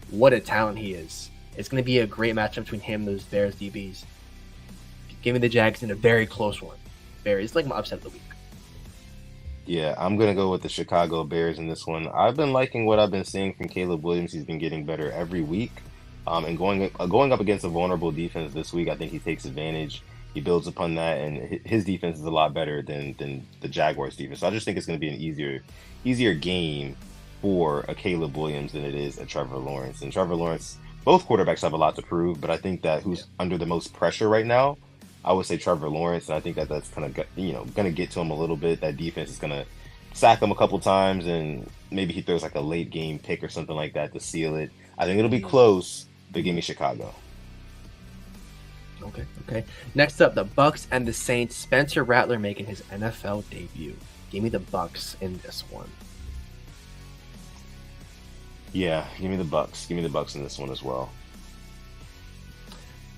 what a talent he is. It's going to be a great matchup between him and those Bears DBs. Give me the Jags in a very close one. It's like my upset of the week. Yeah, I'm gonna go with the Chicago Bears in this one. I've been liking what I've been seeing from Caleb Williams. He's been getting better every week, and going up against a vulnerable defense this week, I think he takes advantage. He builds upon that, and his defense is a lot better than the Jaguars' defense. So I just think it's going to be an easier game for a Caleb Williams than it is a Trevor Lawrence. And Trevor Lawrence, both quarterbacks have a lot to prove, but I think that who's under the most pressure right now, I would say Trevor Lawrence, and I think that's kind of going to get to him a little bit. That defense is going to sack him a couple times, and maybe he throws like a late game pick or something like that to seal it. I think it'll be close, but give me Chicago. Okay. Next up, the Bucks and the Saints. Spencer Rattler making his NFL debut. Give me the Bucks in this one. Yeah, give me the Bucks. Give me the Bucks in this one as well.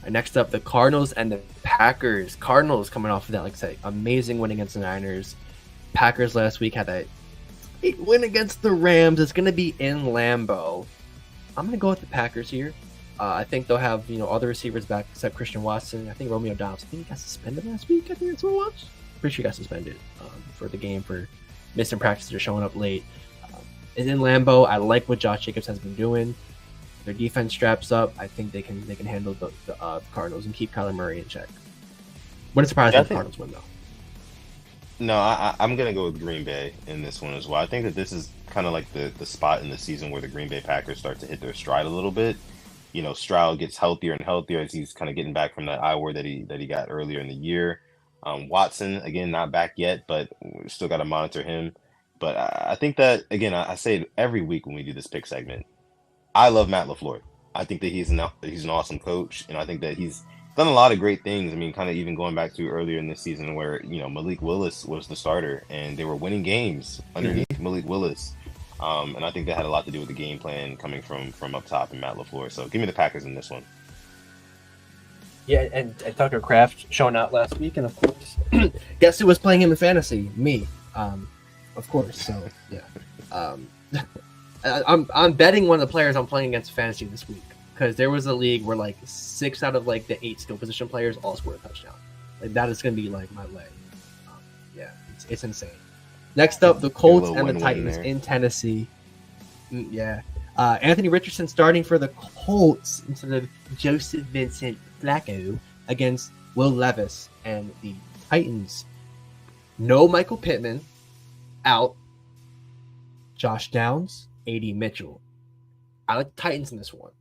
Next up, the Cardinals and the Packers. Cardinals coming off of that, like I say, amazing win against the Niners. Packers last week had that win against the Rams. It's going to be in Lambeau. I'm going to go with the Packers here. I think they'll have all the receivers back except Christian Watson. I think Romeo Dobbs. I think he got suspended last week. I think that's what it was. Pretty sure he got suspended for the game for missing practice or showing up late. It's in Lambeau. I like what Josh Jacobs has been doing. Their defense straps up. I think they can handle the Cardinals and keep Kyler Murray in check. Wouldn't surprise me if the Cardinals win though. No, I'm gonna go with Green Bay in this one as well. I think that this is kind of like the spot in the season where the Green Bay Packers start to hit their stride a little bit. Stroud gets healthier and healthier as he's kind of getting back from that eye war that he got earlier in the year. Watson again not back yet, but we still got to monitor him. But I think that again, I say it every week when we do this pick segment. I love Matt LaFleur. I think that he's an awesome coach, and I think that he's done a lot of great things. I mean, kind of even going back to earlier in this season where Malik Willis was the starter and they were winning games underneath Malik Willis. And I think that had a lot to do with the game plan coming from up top and Matt LaFleur. So give me the Packers in this one. Yeah, and Tucker Kraft showing out last week, and of course, guess who was playing him in fantasy? Me, of course. So yeah, I'm betting one of the players I'm playing against fantasy this week because there was a league where like 6 out of like the 8 skill position players all scored a touchdown. Like that is going to be like my leg. Yeah, it's insane. Next up, the Colts and the Titans in Tennessee. Yeah. Anthony Richardson starting for the Colts instead of Joseph Vincent Flacco against Will Levis and the Titans. No Michael Pittman. Out. Josh Downs, A.D. Mitchell. I like the Titans in this one.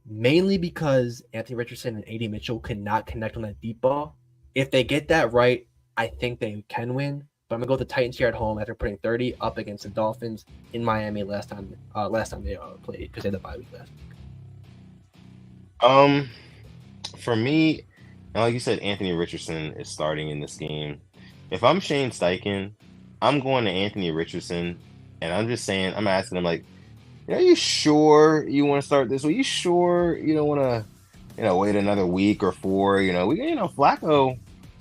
Mainly because Anthony Richardson and A.D. Mitchell cannot connect on that deep ball. If they get that right, I think they can win. But I'm gonna go with the Titans here at home after putting 30 up against the Dolphins in Miami last time they played because they had the bye week last week. For me, like you said, Anthony Richardson is starting in this game. If I'm Shane Steichen, I'm going to Anthony Richardson, and I'm just saying, I'm asking him like, are you sure you want to start this? Are you sure you don't want to, wait another week or 4? Flacco.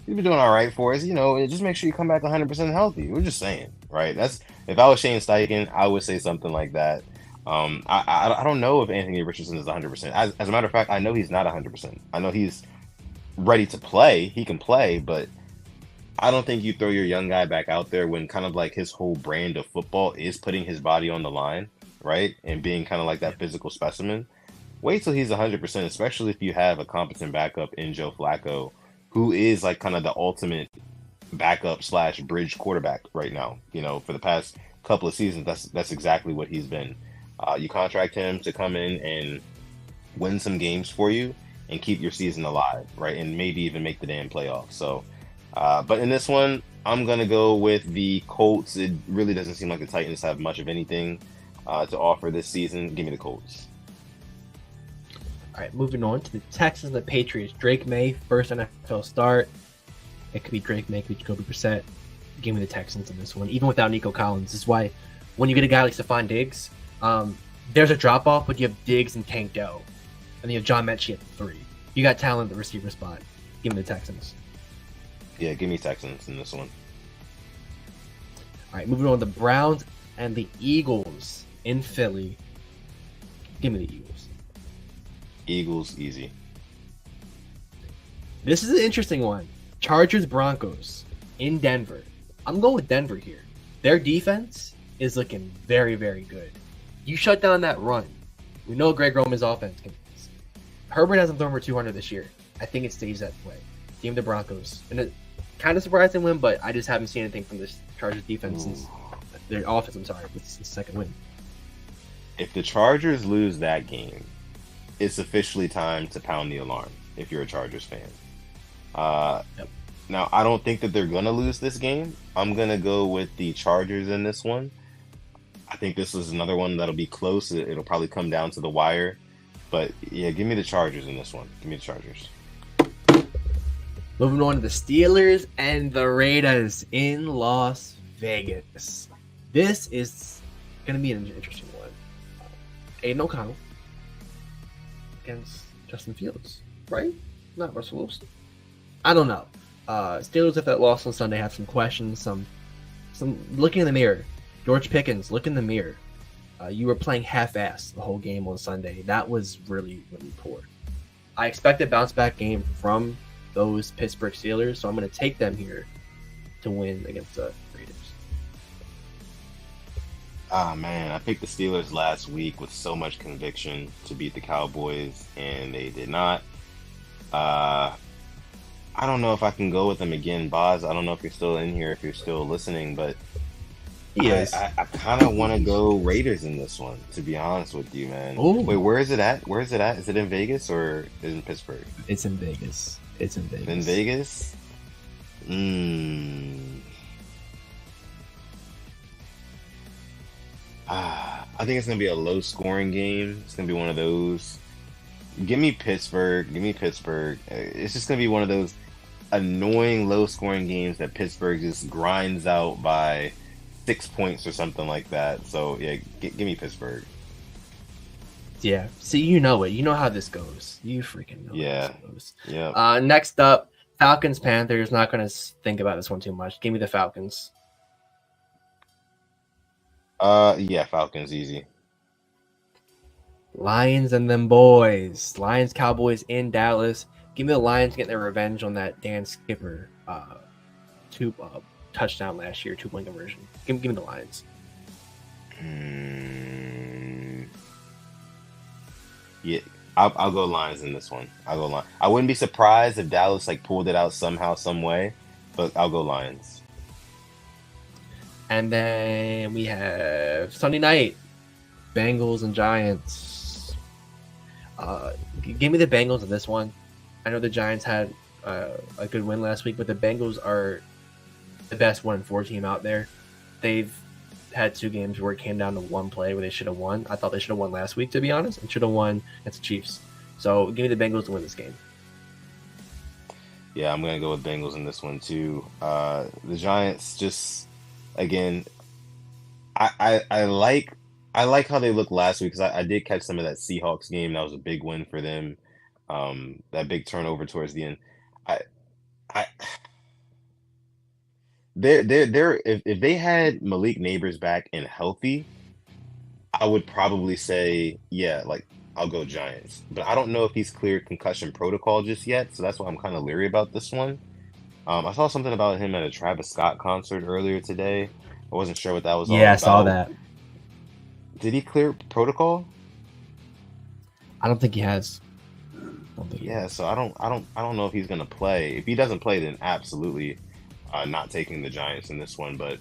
He's been doing all right for us, just make sure you come back 100% healthy. We're just saying, right? That's if I was Shane Steichen, I would say something like that. I don't know if Anthony Richardson is 100%. As a matter of fact, I know he's not 100%. I know he's ready to play. He can play, but I don't think you throw your young guy back out there when kind of like his whole brand of football is putting his body on the line, right? And being kind of like that physical specimen. Wait till he's 100%, especially if you have a competent backup in Joe Flacco, who is like kind of the ultimate backup / bridge quarterback right now. For the past couple of seasons, that's exactly what he's been. You contract him to come in and win some games for you and keep your season alive, right? And maybe even make the damn playoffs. So, but in this one, I'm going to go with the Colts. It really doesn't seem like the Titans have much of anything to offer this season. Give me the Colts. All right, moving on to the Texans and the Patriots. Drake May, first NFL start. It could be Drake May, it could be Jacoby Brissett. Give me the Texans in this one, even without Nico Collins. This is why when you get a guy like Stephon Diggs, there's a drop-off, but you have Diggs and Tank Dell. And then you have John Mechie at 3. You got talent at the receiver spot. Give me the Texans. Yeah, give me Texans in this one. All right, moving on to the Browns and the Eagles in Philly. Give me the Eagles. Eagles, easy. This is an interesting one. Chargers Broncos in Denver. I'm going with Denver here. Their defense is looking very, very good. You shut down that run. We know Greg Roman's offense can. Herbert hasn't thrown for 200 this year. I think it stays that way. Game the Broncos. And it kind of surprising win, but I just haven't seen anything from this Chargers defense since their offense. I'm sorry, it's the second win. If the Chargers lose that game, it's officially time to pound the alarm if you're a Chargers fan. Yep. Now, I don't think that they're going to lose this game. I'm going to go with the Chargers in this one. I think this is another one that'll be close. It'll probably come down to the wire. But, yeah, give me the Chargers in this one. Give me the Chargers. Moving on to the Steelers and the Raiders in Las Vegas. This is going to be an interesting one. Aiden O'Connell against Justin Fields, right? Not Russell Wilson. I don't know. Steelers, if that loss on Sunday, have some questions. Some looking in the mirror. George Pickens, look in the mirror. You were playing half-ass the whole game on Sunday. That was really, really poor. I expect a bounce-back game from those Pittsburgh Steelers, so I'm going to take them here to win against the Raiders. Ah man, I picked the Steelers last week with so much conviction to beat the Cowboys, and they did not. Uh, I don't know if I can go with them again, Boz. I don't know if you're still in here, if you're still listening, but He is. I kind of want to go Raiders in this one, to be honest with you, man. Wait, Oh, where is it at? Where is it at? Is it in Vegas or is it in Pittsburgh? it's in Vegas. It's in In Vegas. Vegas? Mm. I think it's gonna be a low scoring game. It's gonna be one of those. Give me Pittsburgh. Give me Pittsburgh. It's just gonna be one of those annoying low scoring games that Pittsburgh just grinds out by 6 points or something like that. So yeah, give me Pittsburgh. Yeah. See, you know it. You know how this goes. You freaking know Yeah. how this goes. Yeah. Next up, Falcons Panthers. Not gonna think about this one too much. Give me the Falcons. Yeah, Falcons easy. Lions and them boys. Lions Cowboys in Dallas. Give me the Lions getting their revenge on that Dan Skipper two touchdown last year, 2-point conversion. Give me the Lions. Yeah, I'll go Lions in this one. I'll go Lions. I wouldn't be surprised if Dallas like pulled it out somehow, some way, but I'll go Lions. And then we have Sunday night, Bengals and Giants. Give me the Bengals in this one. I know the Giants had a good win last week, but the Bengals are the best 1-4 team out there. They've had 2 games where it came down to one play where they should have won. I thought they should have won last week, to be honest, and should have won against the Chiefs. So give me the Bengals to win this game. Yeah, I'm gonna go with Bengals in this one too. The Giants just again, I like how they looked last week because I did catch some of that Seahawks game. That was a big win for them. That big turnover towards the end. I I they're if they had Malik Neighbors back and healthy, I would probably say yeah, like I'll go Giants. But I don't know if he's cleared concussion protocol just yet, so that's why I'm kind of leery about this one. I saw something about him at a Travis Scott concert earlier today. I wasn't sure what that was all Yeah, I about. saw that. Did he clear protocol? I don't think he has. I don't think he Yeah, has. so I don't know if he's gonna play. If he doesn't play, then absolutely not taking the Giants in this one. But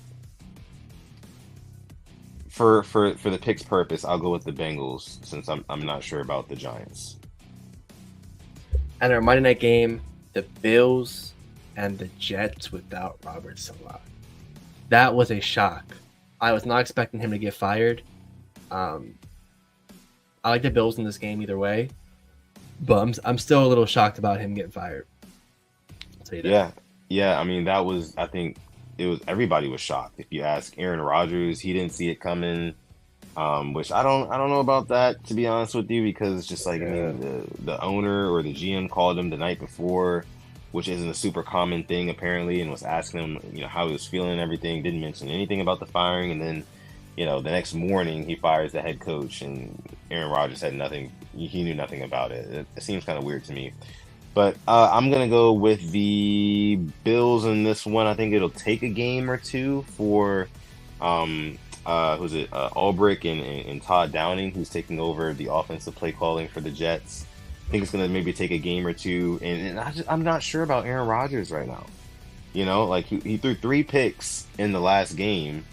for the picks purpose, I'll go with the Bengals since I'm not sure about the Giants. And our Monday night game, the Bills and the Jets without Robert Salah. That was a shock. I was not expecting him to get fired. I like the Bills in this game either way, but I'm still a little shocked about him getting fired. I'll tell you that. Yeah. I mean, that was I think it was everybody was shocked. If you ask Aaron Rodgers, he didn't see it coming. Which I don't know about that, to be honest with you, because it's just like I mean the owner or the GM called him the night before, which isn't a super common thing apparently, and was asking him how he was feeling and everything. Didn't mention anything about the firing, and then the next morning he fires the head coach, and Aaron Rodgers had nothing. He knew nothing about it. It seems kind of weird to me. But I'm gonna go with the Bills in this one. I think it'll take a game or two for who's it? Ulbrich and Todd Downing, who's taking over the offensive play calling for the Jets. I think it's gonna maybe take a game or two, and I'm not sure about Aaron Rodgers right now. Like he threw 3 picks in the last game.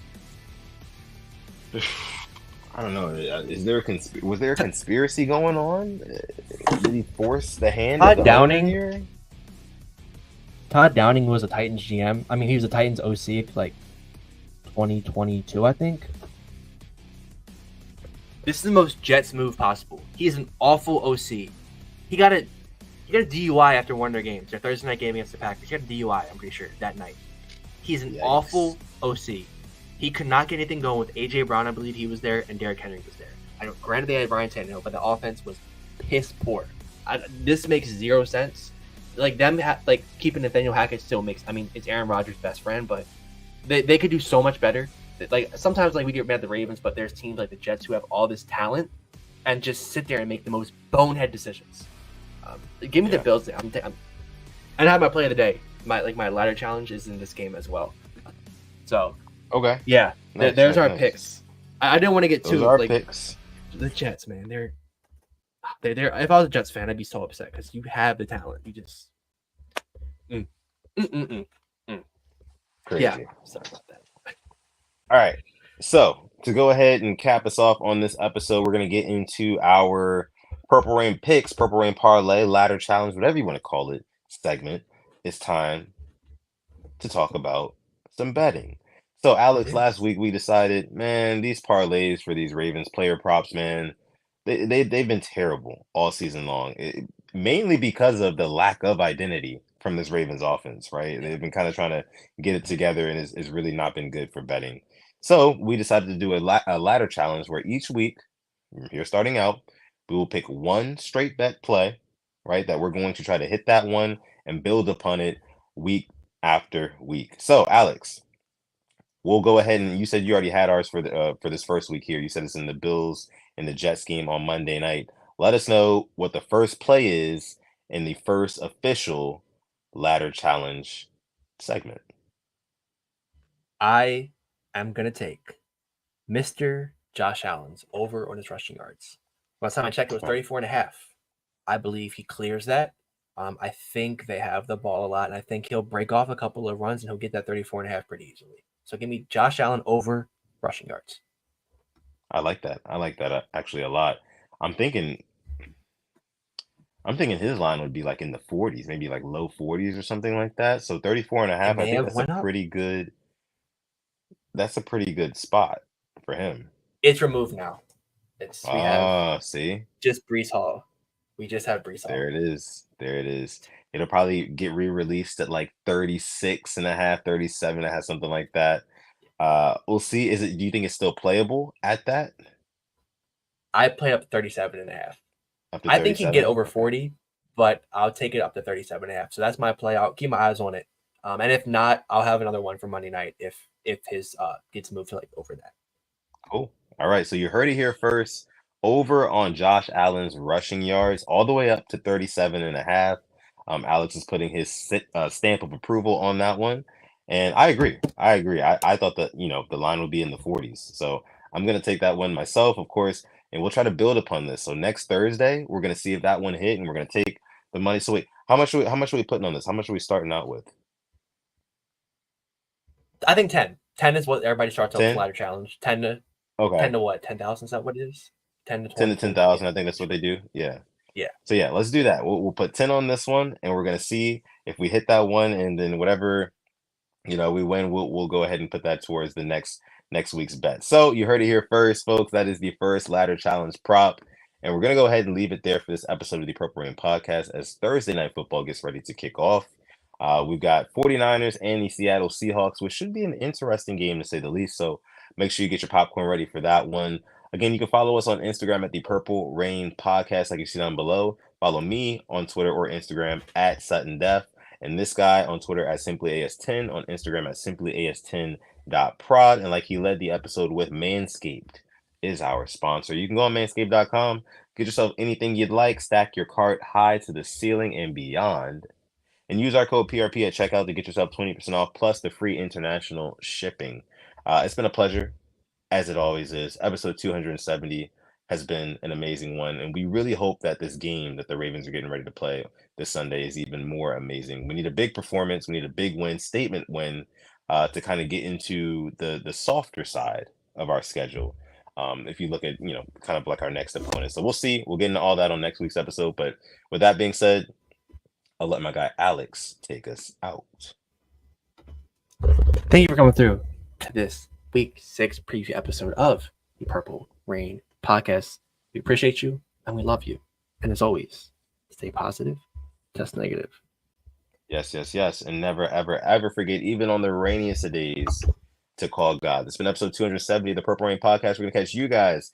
I don't know. Was there a conspiracy going on? Did he force the hand of the owner here? Todd Downing was a Titans GM. I mean, he was a Titans OC like 2022, I think. This is the most Jets move possible. He is an awful OC. He got a DUI after one of their games. Their Thursday night game against the Packers. He got a DUI, I'm pretty sure, that night. He's an awful OC. He could not get anything going with A.J. Brown, I believe he was there, and Derrick Henry was there. I know, granted they had Ryan Tannehill, but the offense was piss poor. This makes zero sense. Like them, keeping Nathaniel Hackett still makes. I mean, it's Aaron Rodgers' best friend, but they could do so much better. Like sometimes, we get mad at the Ravens, but there's teams like the Jets who have all this talent and just sit there and make the most bonehead decisions. Give me the Bills. And I have my play of the day. My ladder challenge is in this game as well. So Okay. yeah, there's our picks. I didn't want to get Those too are our like picks. the Jets, man. They're. If I was a Jets fan, I'd be so upset because you have the talent. You just. Mm, mm, mm, mm, mm. Yeah. Crazy. Sorry about that. All right. So to go ahead and cap us off on this episode, we're gonna get into our Purple Rain picks, Purple Rain parlay, ladder challenge, whatever you want to call it, segment. It's time to talk about some betting. So, It Alex, last is. week we decided, man, these parlays for these Ravens player props, man, they've been terrible all season long. Mainly because of the lack of identity from this Ravens offense, right? Yeah. They've been kind of trying to get it together, and it's really not been good for betting. So we decided to do a ladder challenge where each week, here starting out, we will pick one straight bet play, right? That we're going to try to hit that one and build upon it week after week. So, Alex, we'll go ahead and you said you already had ours for this first week here. You said it's in the Bills and the Jets game on Monday night. Let us know what the first play is in the first official ladder challenge segment. I am gonna take Mr. Josh Allen's over on his rushing yards. Last time I checked, it was Okay. 34.5. I believe he clears that. I think they have the ball a lot, and I think he'll break off a couple of runs and he'll get that 34.5 pretty easily. So give me Josh Allen over rushing yards. I like that. I like that actually a lot. I'm thinking I'm thinking his line would be like in the 40s, maybe like low 40s or something like that. So 34 and a It half, I may think have went up. that's a pretty good spot for him. It's removed now. We have Ah, see? just Brees Hall. We just have Brees There Hall. it is. There it is. It'll probably get re-released at like 36 and a half, 37 and a half, something like that. We'll see. Do you think it's still playable at that? I play up 37.5. Up to I think he can get 37? over Okay. 40, but I'll take it up to 37.5. So that's my play. I'll keep my eyes on it. And if not, I'll have another one for Monday night if his gets moved to like over that. Cool. All right. So you heard it here first. Over on Josh Allen's rushing yards, all the way up to 37 and a half. Alex is putting his stamp of approval on that one. And I agree. I agree. I thought that, the line would be in the 40s. So I'm going to take that one myself, of course, and we'll try to build upon this. So next Thursday, we're going to see if that one hit and we're going to take the money. So wait, how much are we putting on this? How much are we starting out with? I think 10. 10 is what everybody starts off with 10? ladder challenge. 10 to Okay. what? 10,000 is that what it is? 10 to 10 to 20. Yeah. 10,000. I think that's what they do. Yeah. Yeah. So yeah, let's do that. We'll put 10 on this one, and we're gonna see if we hit that one, and then whatever we win, we'll go ahead and put that towards the next week's bet. So you heard it here first, folks. That is the first ladder challenge prop, and we're gonna go ahead and leave it there for this episode of the Purple Rain Podcast as Thursday night football gets ready to kick off. We've got 49ers and the Seattle Seahawks, which should be an interesting game to say the least. So make sure you get your popcorn ready for that one. Again, you can follow us on Instagram at the Purple Rain Podcast, like you see down below. Follow me on Twitter or Instagram at Sutton Def, and this guy on Twitter at SimplyAS10, on Instagram at SimplyAS10.prod. And like he led the episode with, Manscaped is our sponsor. You can go on manscaped.com, get yourself anything you'd like, stack your cart high to the ceiling and beyond, and use our code PRP at checkout to get yourself 20% off plus the free international shipping. It's been a pleasure, as it always is. Episode 270 has been an amazing one, and we really hope that this game that the Ravens are getting ready to play this Sunday is even more amazing. We need a big performance. We need a big win, statement win, to kind of get into the softer side of our schedule. If you look at, kind of like our next opponent. So we'll see. We'll get into all that on next week's episode. But with that being said, I'll let my guy Alex take us out. Thank you for coming through to this week 6 preview episode of the Purple Rain Podcast. We appreciate you and we love you. And as always, stay positive, test negative. Yes, yes, yes. And never, ever, ever forget, even on the rainiest of days, to call God. This has been episode 270 of the Purple Rain Podcast. We're going to catch you guys